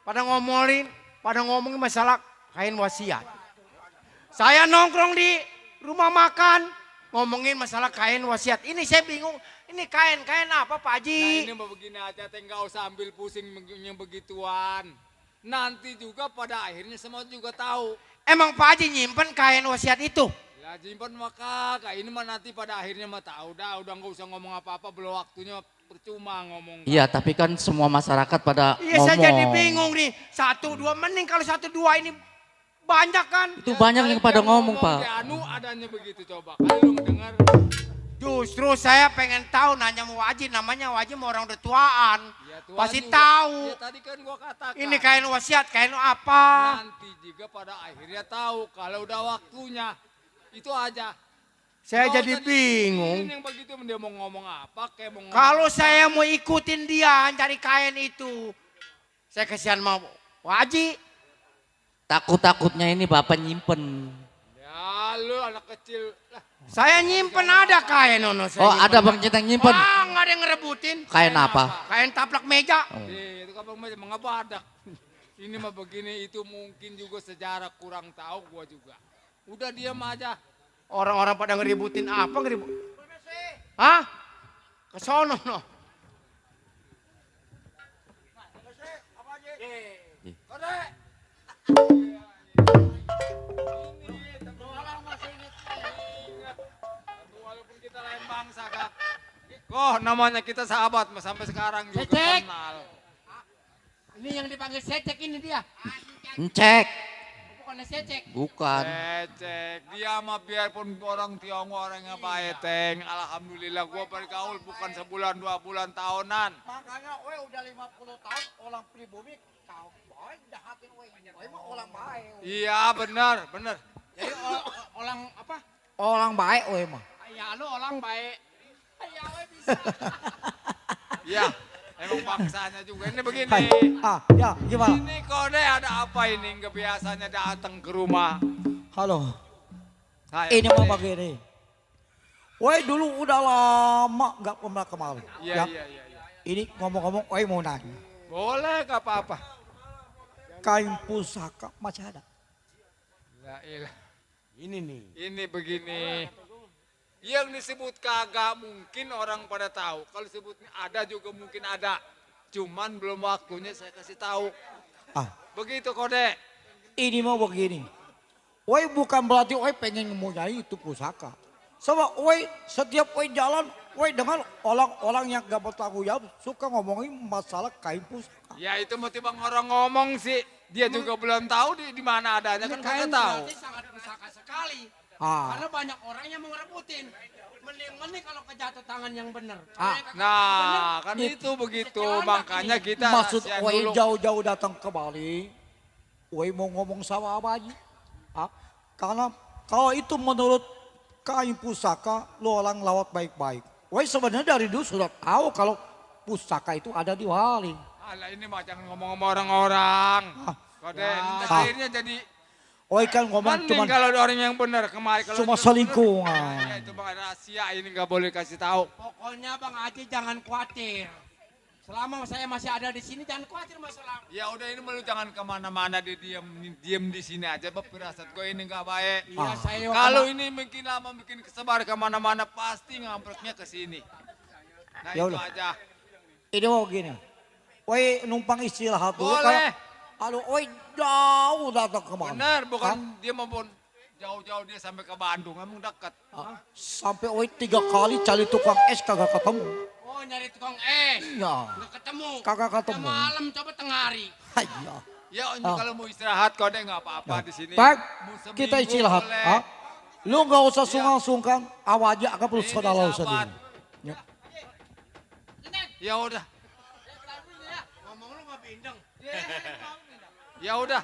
pada ngomongin masalah kain wasiat. Saya nongkrong di rumah makan ngomongin masalah kain wasiat. Ini saya bingung. Ini kain apa Pak Nah Haji? ini mau begini aja teh nggak usah ambil pusing yang begituan. Nanti juga pada akhirnya semua juga tahu. Emang Pak Haji nyimpen kain wasiat itu? Ya simpan maka ini mah nanti pada akhirnya mah tahu udah nggak usah ngomong apa-apa belum waktunya percuma ngomong. Iya, tapi kan semua masyarakat pada Iya ngomong. saya jadi bingung nih. 1, 2 mending kalau 1, 2 ini banyak kan? Itu banyak yang pada ngomong, Pak. Di anu adanya begitu coba. Kalau lu dengar Justru saya pengen tahu nanya mau Haji, namanya Haji mau orang udah tuaan. ya, Tuhan Pasti juga. tahu. Ya tadi kan gua katakan. Ini kain wasiat, kain apa? Nanti juga pada akhirnya tahu kalau udah waktunya. Itu aja. Saya Nggak jadi usah bingung. Ini yang begitu dia mau ngomong apa kayak mau ngomong Kalau apa. saya mau ikutin dia cari kain itu, saya kasihan mau Haji. Takut-takutnya ini Bapak nyimpen. Ya lu anak kecil. Lah, Saya nyimpen ada kain ono. saya Oh, nyimpen. ada Bang Centeng nyimpen. Wah, nggak ada yang ngerebutin. Kain apa? Kain taplak meja. itu kapal macam mengabadak. Ini mah begini itu mungkin juga sejarah kurang tahu gua juga. Udah diam aja. Orang-orang pada ngeributin apa ngeribut? Hah? Kesono no. Walaupun kita lain bangsa kak. Oh namanya kita sahabat sampai sekarang juga Cecek. kenal. Ini yang dipanggil secek ini dia. Cek. Bukan secek. Bukan. Cek dia mah biarpun orang Tionghoa orangnya baik teng. Alhamdulillah gua bergaul bukan sebulan 2 bulan tahunan. Makanya we udah 50 tahun orang pribumi kau boy jahatin we. We mah orang baik. Iya benar. Jadi orang apa? Orang baik we mah. Ya lu orang baik. Ya we bisa. Iya emang bangsanya juga ini begini. Ya, gimana? Ini kode ada apa ini nggak biasanya datang ke rumah. Halo. Saya Ini mah begini. Woi dulu udah lama nggak pernah kemari. Iya. Ini ngomong-ngomong, woi mau nanya. Boleh gak apa-apa. Kain pusaka masih ada? La ilah. Ini nih. Ini begini. Yang disebut kagak mungkin orang pada tahu. Kalau disebut ada juga mungkin ada. Cuman belum waktunya saya kasih tahu. Begitu kode. Ini mau begini. Woi bukan berarti woi pengen mempunyai itu pusaka. Sebab woi setiap woi jalan, woi dengan orang-orang yang gak bertanggung jawab suka ngomongin masalah kain pusaka. Ya itu mau tiba orang ngomong sih. Dia juga belum tahu di mana adanya kan kagak tahu. Berarti sangat pusaka sekali. Ah. Karena banyak orang yang mau ngerebutin. Mending kalau kejatuh tangan yang benar. Nah kan itu begitu makanya kita Maksud rahasiain woi dulu. jauh-jauh datang ke Bali. Woi mau ngomong sama apa aja? Karena kalau itu menurut kain pusaka, lo orang lawat baik-baik. Woi sebenarnya dari dulu sudah tahu kalau pusaka itu ada di wali. Alah ini mah jangan ngomong sama orang-orang. Kode, akhirnya jadi Woi kan ngomong cuma kalau ada orang yang benar kemarin kalau cuma selingkuh. Ya, itu bang rahasia ini nggak boleh kasih tahu. Pokoknya Bang Haji jangan khawatir. Selama saya masih ada di sini jangan khawatir masalah. Ya udah ini lu jangan kemana-mana diem di sini aja. Firasat gue ini nggak baik. Iya, saya Kalau ini mungkin lama bikin kesebar kemana-mana pasti ngambruknya ke sini. Nah Ya itu udah. aja. Ini mau gini. Woi numpang istirahat dulu. Boleh. Aduh, woi jauh datang kemana? Bener, bukan dia maupun jauh-jauh dia sampai ke Bandung, emang dekat. Sampai woi 3 kali cari tukang es kagak ketemu. Oh nyari tukang es. Iya. Nggak ketemu. Kagak ketemu. Malam coba tengah hari. Iya. Ya kalau mau istirahat Kode nggak apa-apa di sini. Baik, Mau seminggu kita istirahat. boleh. Lu nggak usah sungkan-sungkan, awak aja akan perlu saudara lu sendiri. Ya. Ya udah. Ngomong lu nggak bindeng. Ya udah.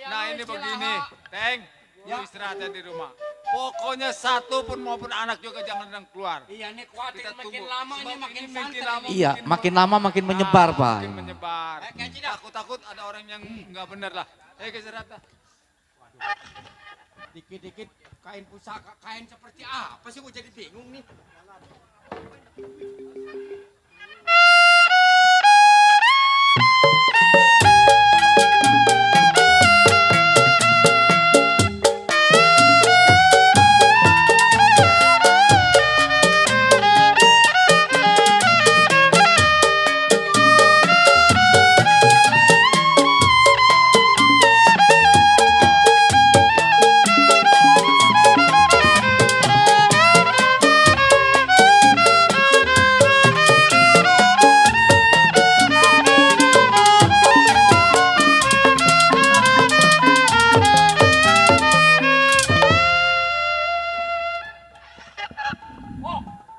Nah ini begini, Teng. Lu istirahat aja di rumah. Pokoknya satu pun maupun anak juga jangan yang keluar. Iya nih khawatir Kita makin tunggu. lama ini Sebab makin ini santai. lama, Iya, makin lama makin menyebar, Pak. Makin menyebar. Takut-takut ada orang yang nggak benar lah. Istirahat dah. Dikit-dikit kain pusaka, kain seperti apa sih gue jadi bingung nih.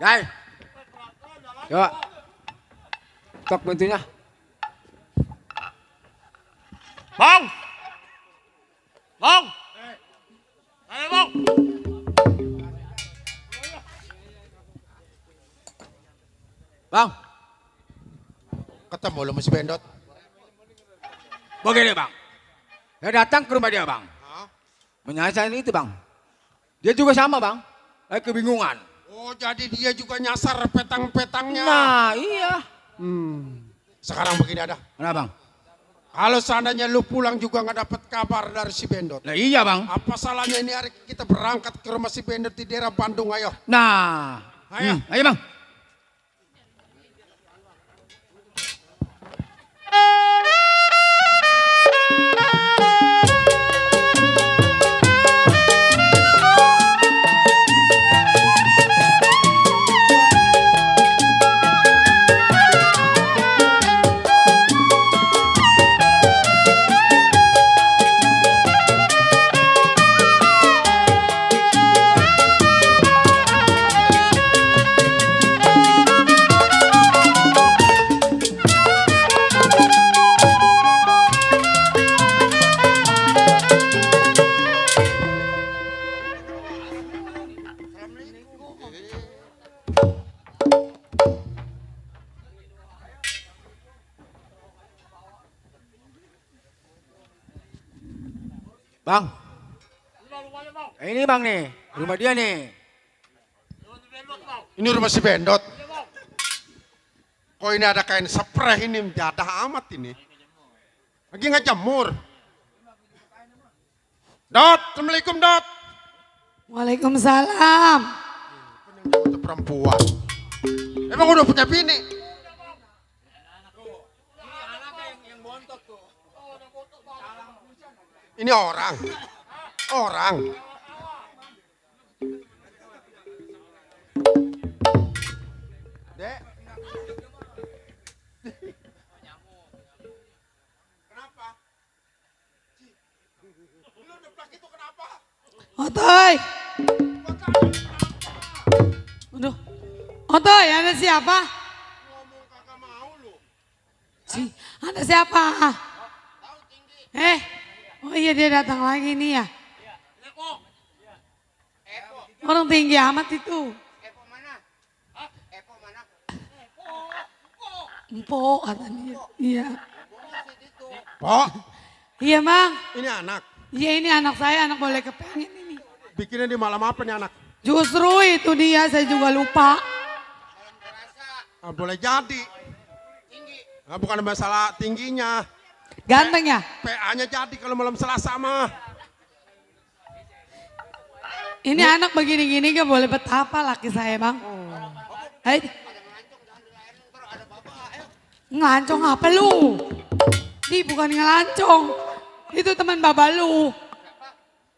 Guys, coba tok pintunya. Bang! Bang! Ayo bang! Bang, Ketemu lo masih bendot. begini bang. Saya datang ke rumah dia bang. Menyasar itu bang. Dia juga sama bang. Saya kebingungan. Oh jadi dia juga nyasar petang-petangnya. Nah iya. Sekarang begini ada. Kenapa bang? Kalau seandainya lu pulang juga nggak dapat kabar dari si Bendot. Nah iya bang. Apa salahnya ini hari kita berangkat ke rumah si Bendot di daerah Bandung, ayo. Nah. Ayo. Ayo bang. Bang. Ini bang nih, rumah dia nih. Ini rumah si Bendot. Kok ini ada kain spray ini menjadah amat ini. Lagi nggak jemur. Dot, Assalamualaikum Dot. Waalaikumsalam. Itu perempuan. Emang udah punya bini? Ini orang. Orang. Dek. Kenapa? Lu deplak itu kenapa? Otoy. Aduh. Otoy, Anda siapa? Ngomong kagak mau lu. Anda siapa? Oh iya dia datang lagi nih ya. Orang tinggi amat itu. Empok katanya. Iya. Pok, Iya Bang. ini anak. Iya ini anak saya, anak boleh kepengen ini. Bikinnya di malam apa nih anak? Justru itu dia, saya juga lupa. Ah, boleh jadi. Nah, bukan masalah tingginya. Ganteng ya? PA-nya jadi kalau malam Selasa mah. Ini anak begini-gini gak boleh betapa laki saya Bang. Hai. Ngelancong apa lu? Ini bukan ngelancong. Itu teman baba lu.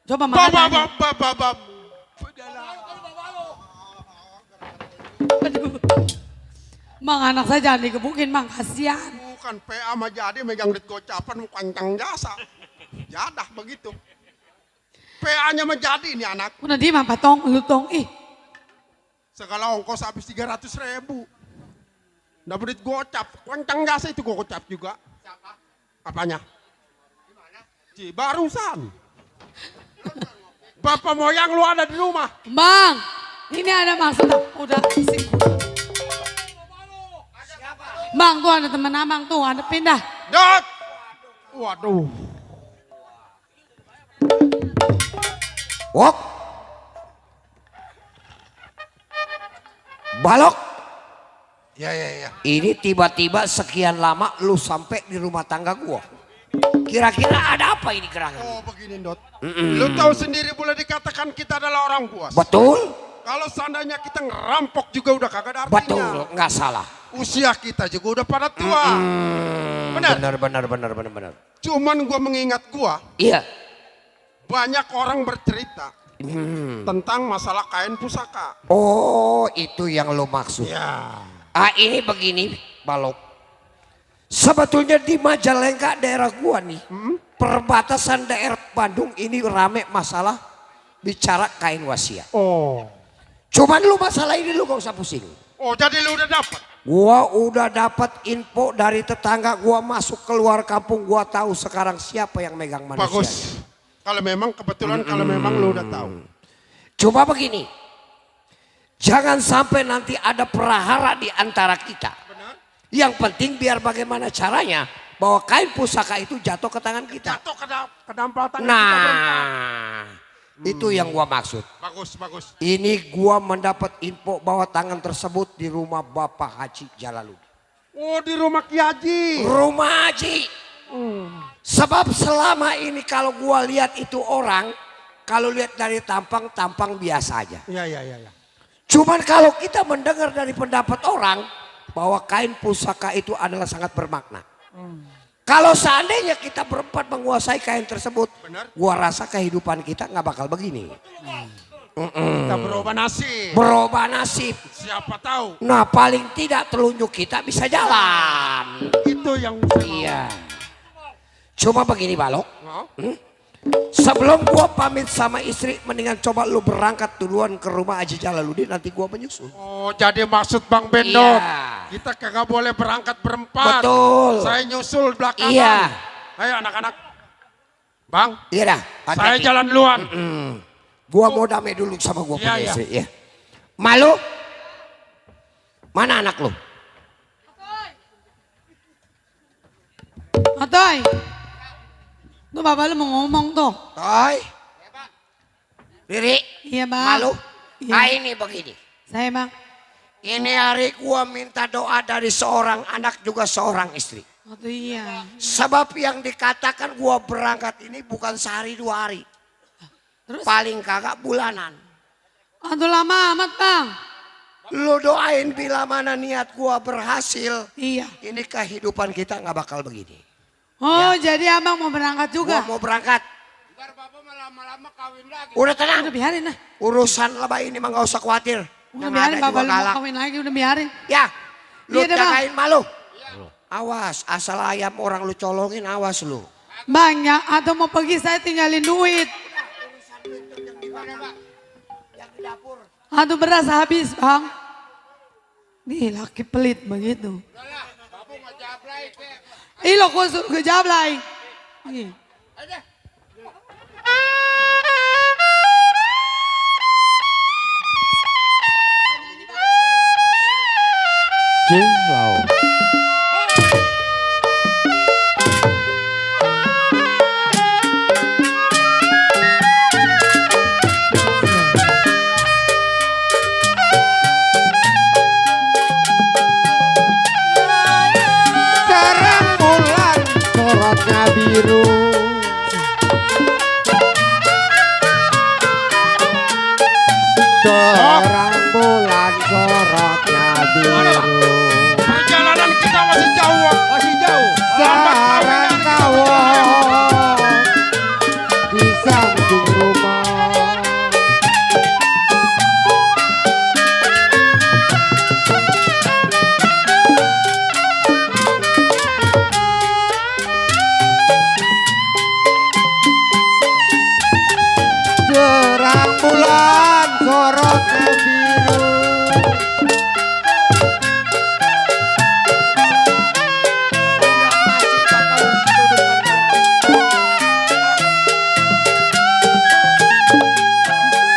Coba makan. Aduh. Bang anak saya jangan dikebukin Bang, kasihan. Bukan PA mah jadi megang duit gocapan mau kancang jasa. Jadah begitu. PA-nya menjadi ini anak. Udah diem apa tong, lu tong. Ih. Segala ongkos habis 300.000. Dapat duit gocap, kancang jasa itu gua gocap juga. Siapa? Apanya? Ci barusan. Bapak moyang lu ada di rumah. Bang, ini ada maksud. Udah sing. Bang, tuh ada teman abang tuh, ada pindah. Dot. Waduh. Wok. Balok. Ya. Ini tiba-tiba sekian lama lu sampai di rumah tangga gua. Kira-kira ada apa ini gerangan? Oh begini Dot. Lu tahu sendiri boleh dikatakan kita adalah orang buas. Betul. Kalau seandainya kita ngerampok juga udah kagak ada artinya. Betul, nggak salah. Usia kita juga udah pada tua. Benar. Cuman gua mengingat gua. Iya. Banyak orang bercerita tentang masalah kain pusaka. Oh, itu yang lo maksud. Ya. Ini begini, Balok. Sebetulnya di Majalengka daerah gua nih, perbatasan daerah Bandung ini rame masalah bicara kain wasiat. Oh. Cuman lu masalah ini lu gak usah pusing. Oh, jadi lu udah dapat? Gua udah dapat info dari tetangga gua masuk keluar kampung, gua tahu sekarang siapa yang megang manusia. Bagus. Kalau memang kebetulan kalau memang lu udah tahu. Coba begini. Jangan sampai nanti ada perahara di antara kita. Benar? Yang penting biar bagaimana caranya bahwa kain pusaka itu jatuh ke tangan kita. Jatuh ke dampal tangan nah, kita berempat. Itu yang gua maksud. Bagus. Ini gua mendapat info bahwa tangan tersebut di rumah Bapak Haji Jalaluddin. Oh, di rumah Ki Haji. Rumah Haji. Sebab selama ini kalau gua lihat itu orang, kalau lihat dari tampang biasa aja. Iya. Cuman kalau kita mendengar dari pendapat orang bahwa kain pusaka itu adalah sangat bermakna. Kalau seandainya kita berempat menguasai kain tersebut, gua rasa kehidupan kita nggak bakal begini. Kita berubah nasib. Berubah nasib. Siapa tahu. Nah paling tidak telunjuk kita bisa jalan. Itu yang iya. Cuma begini Balok. Sebelum gua pamit sama istri, mendingan coba lu berangkat duluan ke rumah Haji Jalaluddin, nanti gua menyusul. Oh, jadi maksud Bang Bendot, iya. Kita kagak boleh berangkat berempat. Betul. Saya nyusul belakangan. Iya. Ayo anak-anak. Bang. Iya dah. Saya jalan duluan. Gua mau damai dulu sama gua punya Iya. istri. Ya. Malu? Mana anak lu? Atoy. Tuh bapak lu mau ngomong tuh. Toy. Riri. Iya bang. Malu? Iya. Ini begini. Saya bang. Ini hari gua minta doa dari seorang anak juga seorang istri. Oh tuh iya. Sebab yang dikatakan gua berangkat ini bukan sehari 2 hari. Terus? Paling kagak bulanan. Aduh lama amat bang. Lu doain bila mana niat gua berhasil. Iya. Ini kehidupan kita nggak bakal begini. Oh jadi abang mau berangkat juga? Gua mau berangkat. Ntar bapak lama-lama kawin lagi. Udah tenang. Udah biarin lah. Urusan lebay ini mah nggak usah khawatir. Udah Yang biarin ada bapak juga lu mau galak. kawin lagi udah biarin. Ya. Lu Iya deh, Bang. jagain malu. Awas asal ayam orang lu colongin awas lu. Banyak atau mau pergi saya tinggalin duit. Aduh beras habis bang. Nih laki pelit begitu. Ih lo kok suruh kejablay. Nih. Cilau. Terang bulan sorotnya biru. Terang bulan sorotnya biru. Perjalanan kita masih jauh. Masih jauh. Sarang kawon di samping rumah. Terang bulan sorotnya biru.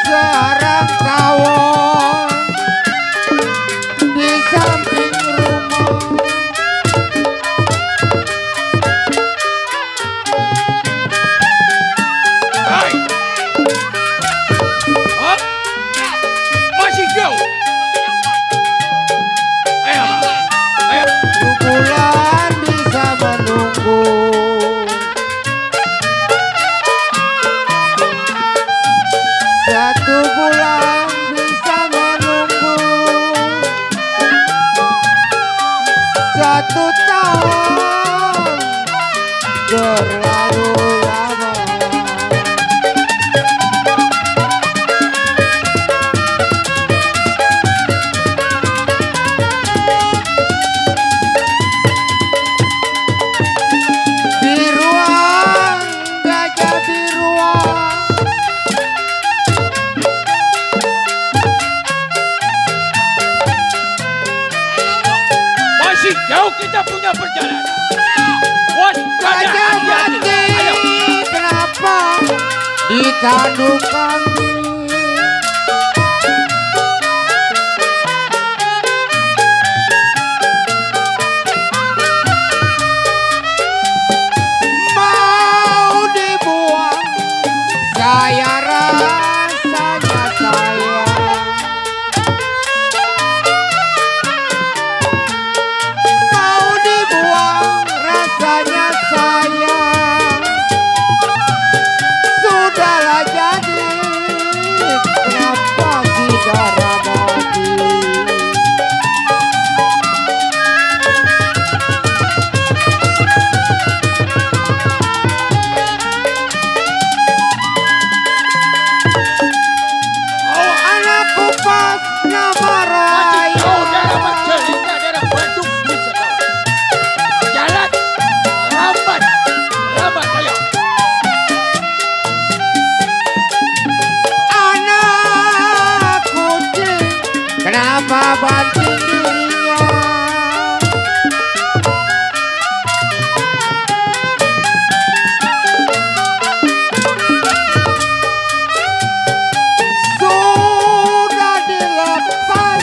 Sarang kawon di samping rumah. Hai. Hop. Masih jauh. Ayo, Bang. Ayo. Bulan bisa menunggu. Satu bulan bisa menunggu. Satu tahun berlalu lama. Biruan, gajah biruan. Masih jauh kita punya perjalanan. Waspada. Gajah hati-hati. mati, Ayo. kenapa ditanduk kami? Mau dibuang, saya rasanya sayang. Mau dibuang, rasanya sayang. Sudahlah jadi, kenapa tidak ramadi? Oh anakku pas nama Masih raya. jauh daerah Majalengka, daerah Bandung bisa tahu. Jalan lambat, lambat ayo. Anak kucing, kenapa banting dirinya? Sudah dilepas,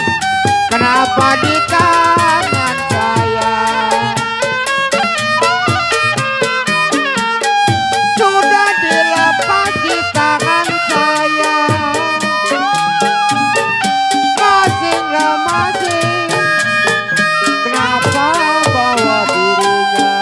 kenapa di tangan saya? Sudah dilepas di tangan saya. Masinglah masing, kenapa bawa dirinya?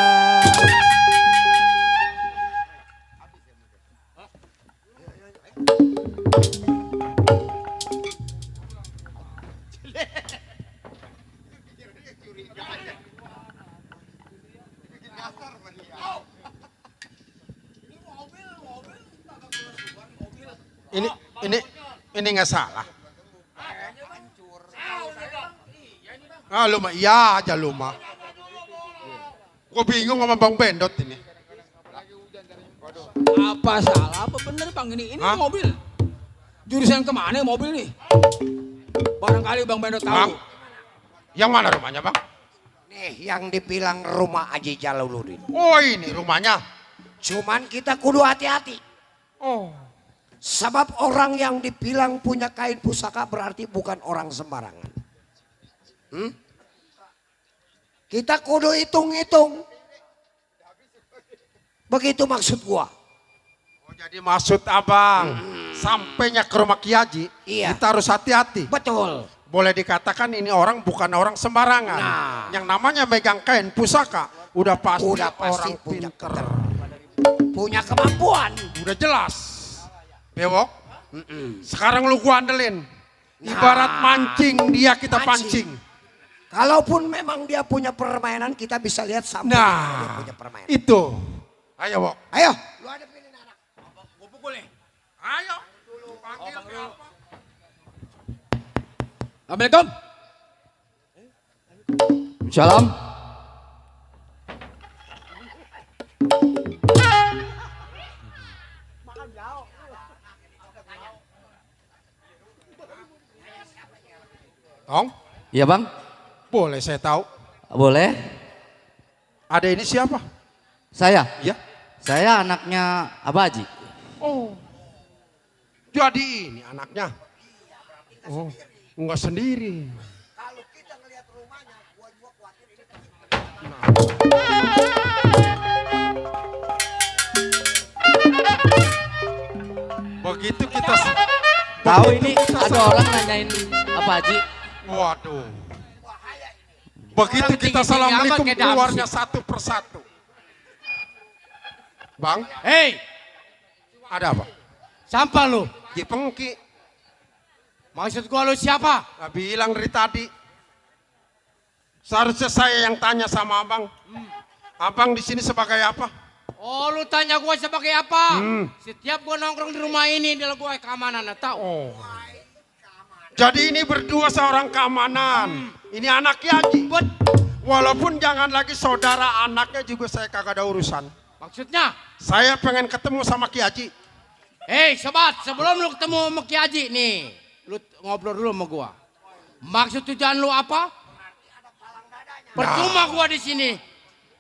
Ini nggak salah. Ah, lu mah iya aja lu mah. Gua bingung sama Bang Bendot ini. Apa salah? Apa bener Bang ini? Ini Hah? mobil. Jurusan kemana mobil nih? Barangkali Bang Bendot tahu. Bang, yang mana rumahnya Bang? Nih yang dibilang rumah Haji Jalaluddin. Oh ini rumahnya. Cuman kita kudu hati-hati. Sebab orang yang dibilang punya kain pusaka berarti bukan orang sembarangan. Kita kudu hitung-hitung. Begitu maksud gua. Jadi maksud abang, sampainya ke rumah Ki Haji, kita harus hati-hati. Betul. Boleh dikatakan ini orang bukan orang sembarangan. Yang namanya megang kain pusaka, udah pasti orang pinter. Punya kemampuan. Udah jelas. Bewok, sekarang lu gua andelin. Ibarat mancing, dia kita pancing. Kalaupun memang dia punya permainan, kita bisa lihat sampai dia punya permainan. Itu. Ayo, Wok. Ayo. Lu ada pilih anak. Gua pukul nih. Ayo. Panggil siapa? Assalamualaikum. Shalom. Tong? Iya bang. Boleh saya tahu? Boleh. Ada ini siapa? Saya? Iya. Saya anaknya Abah Haji. Oh. Jadi ini anaknya. Oh, enggak sendiri. Kalau kita ngelihat rumahnya, gua juga khawatir ini. Begitu kita tahu ini ada orang nanyain Abah Haji. Waduh. Begitu kita assalamualaikum keluarnya satu persatu. Bang. Hei. Ada apa? Sampah lu. Jepengki. Maksud gua lu siapa? Gak bilang dari tadi. Seharusnya saya yang tanya sama abang. Abang di sini sebagai apa? Oh, lu tanya gua sebagai apa? Setiap gua nongkrong di rumah ini, dia gua keamanan, tahu? Oh. Jadi ini berdua seorang keamanan. Ini anak Ki Haji. Walaupun jangan lagi saudara anaknya juga saya kagak ada urusan. Maksudnya? Saya pengen ketemu sama Ki Haji. Hei sobat, sebelum lu ketemu sama Ki Haji nih, lu ngobrol dulu sama gua. Maksud tujuan lu apa? Percuma gua di sini.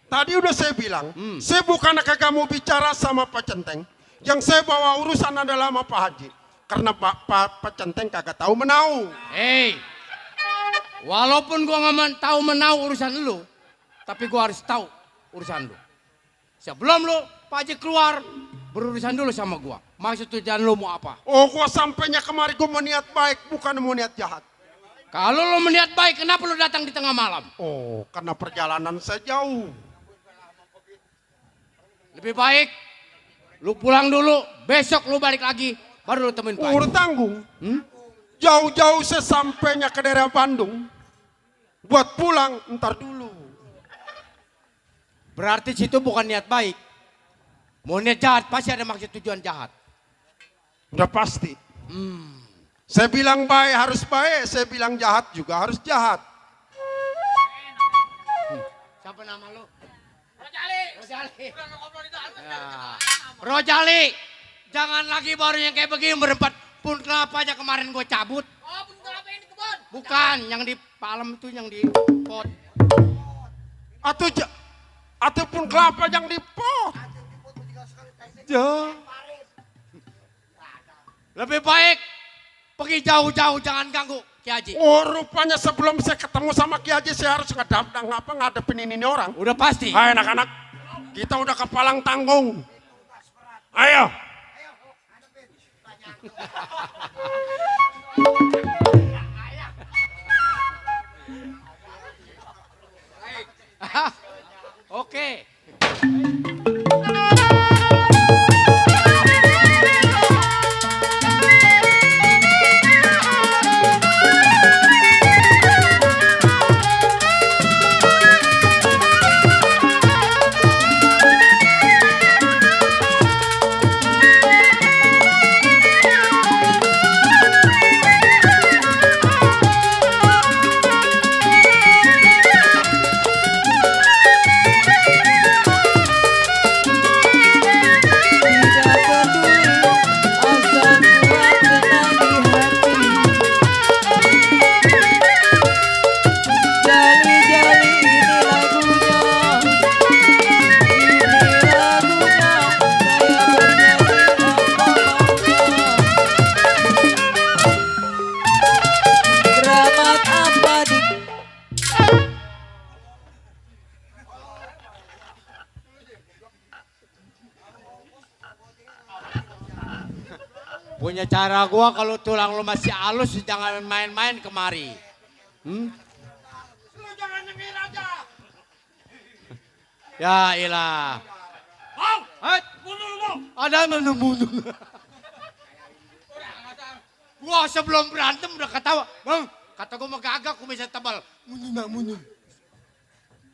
Tadi udah saya bilang, saya bukan kagak mau bicara sama Pak Centeng. Yang saya bawa urusan adalah sama Pak Haji. Karena Pak Centeng kagak tahu menau. Hei, walaupun gua nggak tahu menau urusan lu, tapi gua harus tahu urusan lu. Sebelum lu Pak Haji keluar, berurusan dulu sama gua. Maksud tujuan lu mau apa? Oh, gua sampainya kemari gua mau niat baik, bukan mau niat jahat. Kalau lu meniat baik, kenapa lu datang di tengah malam? Oh, karena perjalanan saya jauh. Lebih baik lu pulang dulu, besok lu balik lagi, baru lu temuin Pak Haji. Udah tanggung. Jauh-jauh saya sampainya ke daerah Bandung. Buat pulang, ntar dulu. Berarti situ bukan niat baik. Mau niat jahat, pasti ada maksud tujuan jahat. Udah pasti. Saya bilang baik harus baik, saya bilang jahat juga harus jahat. Siapa nama lu? Rojali. Rojali, jangan lagi baru yang kayak begini berempat. Pun kelapa aja kemarin gue cabut. Oh, pun kelapa yang di kebun? Bukan, yang di palem itu yang di pot. Ataupun kelapa yang di pot. Lebih baik pergi jauh-jauh, jangan ganggu Ki Haji. Oh, rupanya sebelum saya ketemu sama Ki Haji saya harus ngadepin ini orang. Udah pasti. Hai anak-anak, kita udah ke palang tanggung. Ayo. Oke. Punya cara gua kalau tulang lu masih halus jangan main-main kemari. Lu jangan nyengir aja. Ya ilah. Mundur lu. Ada mundur. Gua sebelum berantem udah ketawa. Bang, kata gua mah gagak gua bisa tebal. Mundur.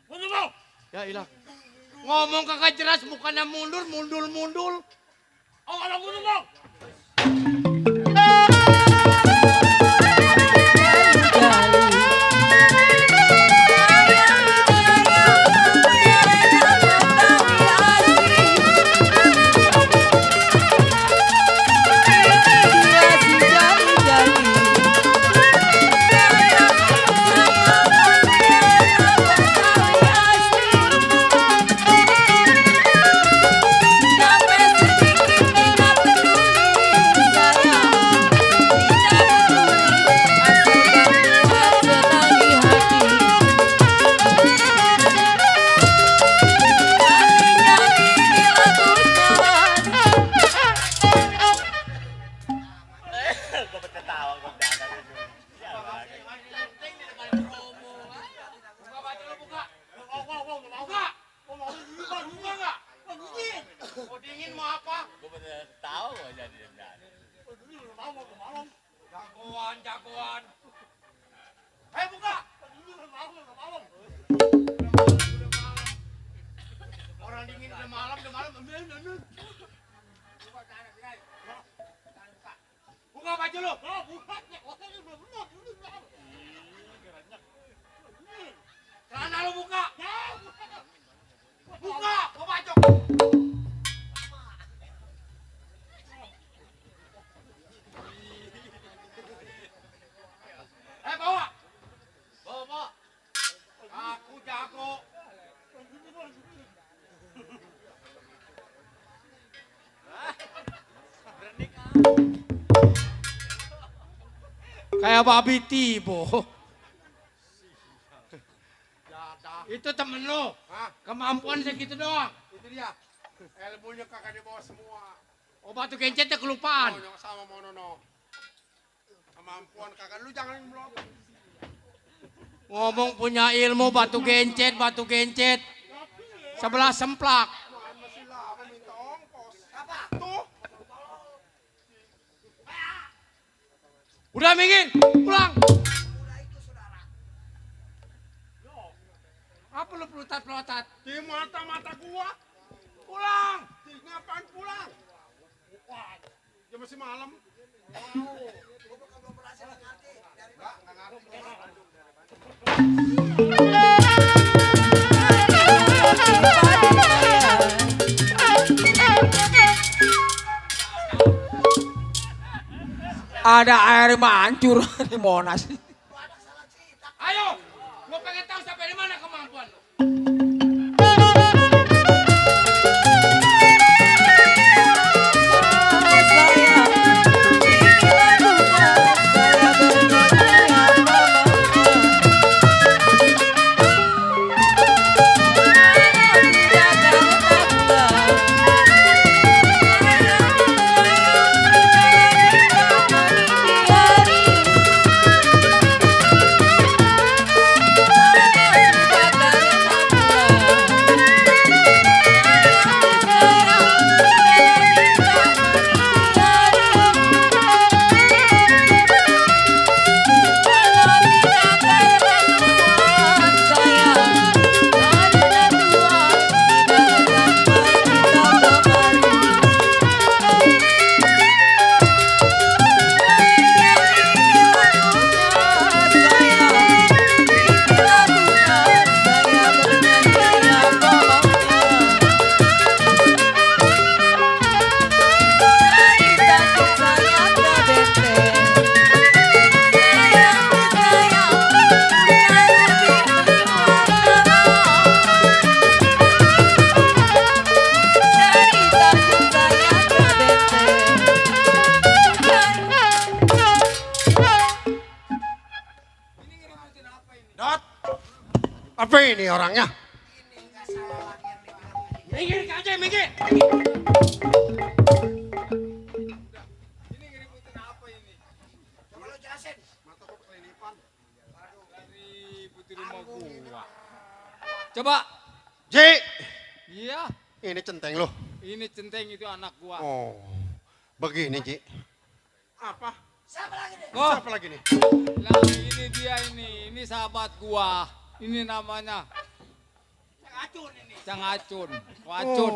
Mundur lu. Ya ilah. Ngomong kagak jelas bukannya mundur. Oh, kalau mundur lu. Jagoan. Buka. Orang dingin udah malam. Buka baju lu. Celana lu buka. Buka baju. Bawa. Aku jago. Kayak babi tibo. Itu temen lu. Kemampuan segitu doang. Itu dia. Ilmunya kagak dibawa semua. Oh, batu gencetnya kelupaan. Sama monono. Kemampuan kagak, lu jangan melotot. Ngomong punya ilmu batu gencet. Sebelah semplak. Masih lama minta ongkos. Apa? Tuh. Udah minggir, pulang. Apa lu pelotat? Di mata gua. Pulang. Ngapain pulang? Ya masih malam. Ada air mancur di Monas. Ayo, gua pengen tahu sampai di mana kemampuan lu. Apa ini orangnya? Minggir aja, minggir. Coba. Ji. Iya. Ini centeng loh. Ini centeng itu anak gua. Oh. Begini, Ji. Apa? Siapa lagi nih? Oh. Siapa lagi nih? Nah, ini dia ini. Ini sahabat gua. Ini namanya Cang Acun. Wacun.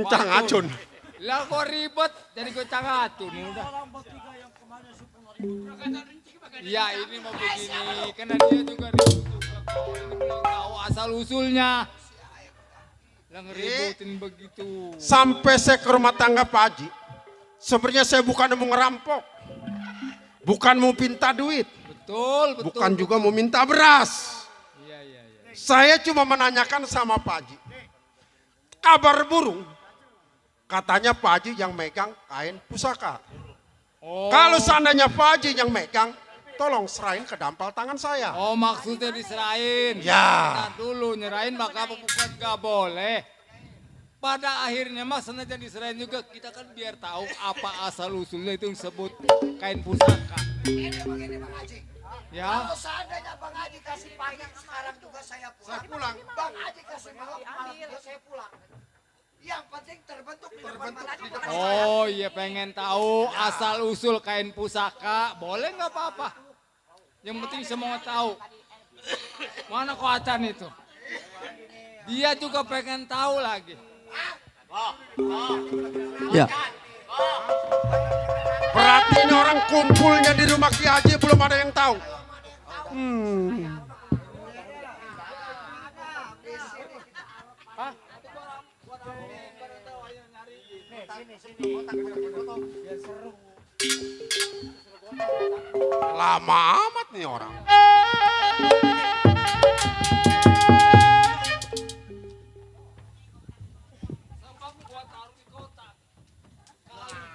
Cang Acun. Lah kok ribet jadi gue Cang Acun udah. Iya ini mau begini karena dia juga ribut juga. Ini belum tahu asal usulnya. Lah ngeributin begitu. Sampai saya ke rumah tangga Pak Haji. Sebenarnya saya bukan mau ngerampok. Bukan mau minta duit. Betul. Bukan juga mau minta beras. Iya. Saya cuma menanyakan sama Pak Haji. Kabar burung. Katanya Pak Haji yang megang kain pusaka. Oh. Kalau seandainya Pak Haji yang megang, tolong serahin ke dampal tangan saya. Oh maksudnya diserahin. Ya. Nah dulu nyerahin maka bukan gak boleh. Pada akhirnya mas senajan diserahin juga kita kan biar tahu apa asal usulnya itu disebut kain pusaka. Ini begini Bang Haji. Ya. Kalau seandainya Bang Haji kasih pagi, sekarang juga saya pulang. Saya pulang. Bang Haji kasih malam, malam juga saya pulang. Yang penting terbentuk di depan mata. Oh iya pengen tahu asal usul kain pusaka. Boleh nggak apa-apa. Yang penting semua tahu. Mana Koacan itu? Dia juga pengen tahu lagi. Ya. Berarti ini orang kumpulnya di rumah Ki Haji belum ada yang tahu. Lama amat nih orang.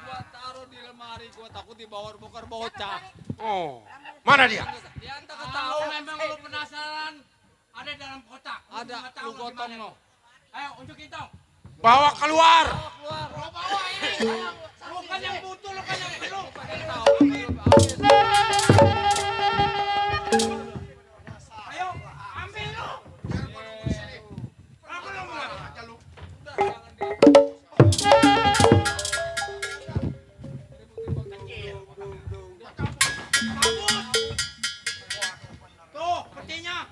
Gua taruh di lemari, gua takut dibawa bokar bocah. Oh, mana dia? Dia tak tahu. Memang lu penasaran ada dalam kotak. Ada, lu gotong no. Ayo unjukin dong. Bawa keluar. Bawa ini. Lu kan yang butuh, lu kan yang perlu. Ayo, ambil lu. Aku lu aja lu. Tuh, petinya.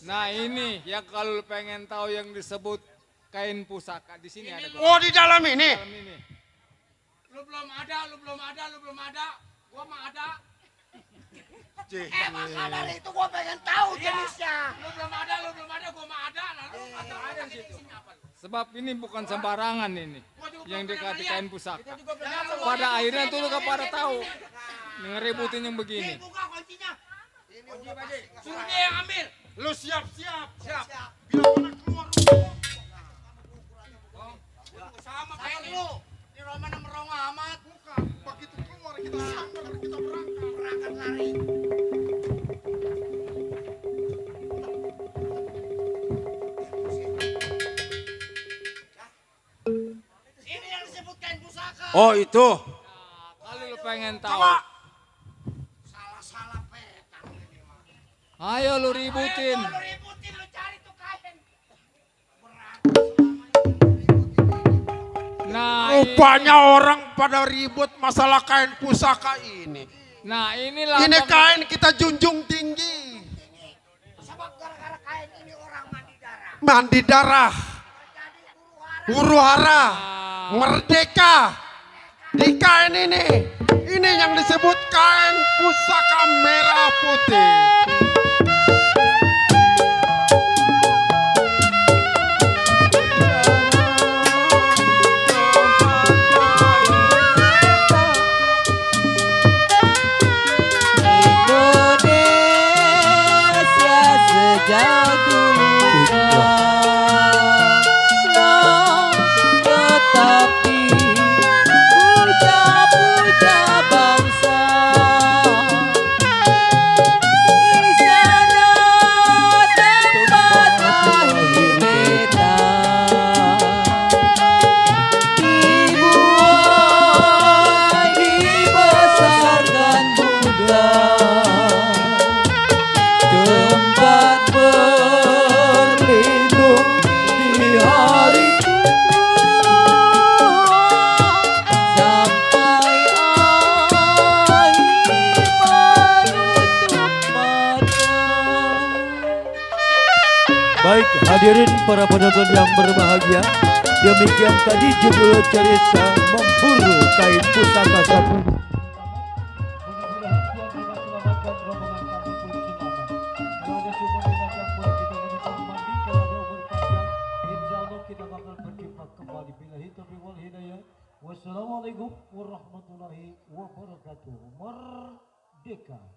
Nah ini yang kalau lu pengen tahu yang disebut kain pusaka di sini ada. Oh di dalam ini. Dalam ini. Lu belum ada. Gua mah ada. Maka dari itu gua pengen tahu jenisnya. Lu belum ada, gua mah ada. Lalu ada di sini apa? Sebab ini bukan sembarangan ini yang dikasih kain pusaka. Pada akhirnya tuh lu gak pada tahu. Ngeributin yang begini. Buka kuncinya. Suruh dia yang ambil. Lu siap. Siap. Bila mana keluar. Sama kayak lu. Di Roman merong amat. Bukan, begitu keluar kita sambar, kita berangkat lari. Ini yang disebut kain pusaka. Oh itu. Kalau lu pengen tahu. Salah petang ini mah. Ayo lu ributin. Lu ributin, lu cari tuh kain. Nah, Rupanya orang pada ribut masalah kain pusaka ini. Nah inilah. Ini kain kita junjung tinggi. Sebab gara-gara kain ini orang mandi darah. Mandi darah. Huru hara. Merdeka. Di kain ini. Ini yang disebut kain pusaka merah putih. Indonesia sejak dulu kalah, tetapi puja-puja bangsa Baik hadirin para penonton yang berbahagia, demikian tadi judul cerita Memburu Kain Pusaka Satu. Mudah-mudahan Tuhan juga selamatkan rombongan kami pun selamat. Kalau ada semua binatang boleh kita menumpang mandi, kalau ada umur panjang, insya Allah kita bakal berjumpa kembali. Billahi taufiq wal hidayah. Wassalamualaikum warahmatullahi wabarakatuh. Merdeka.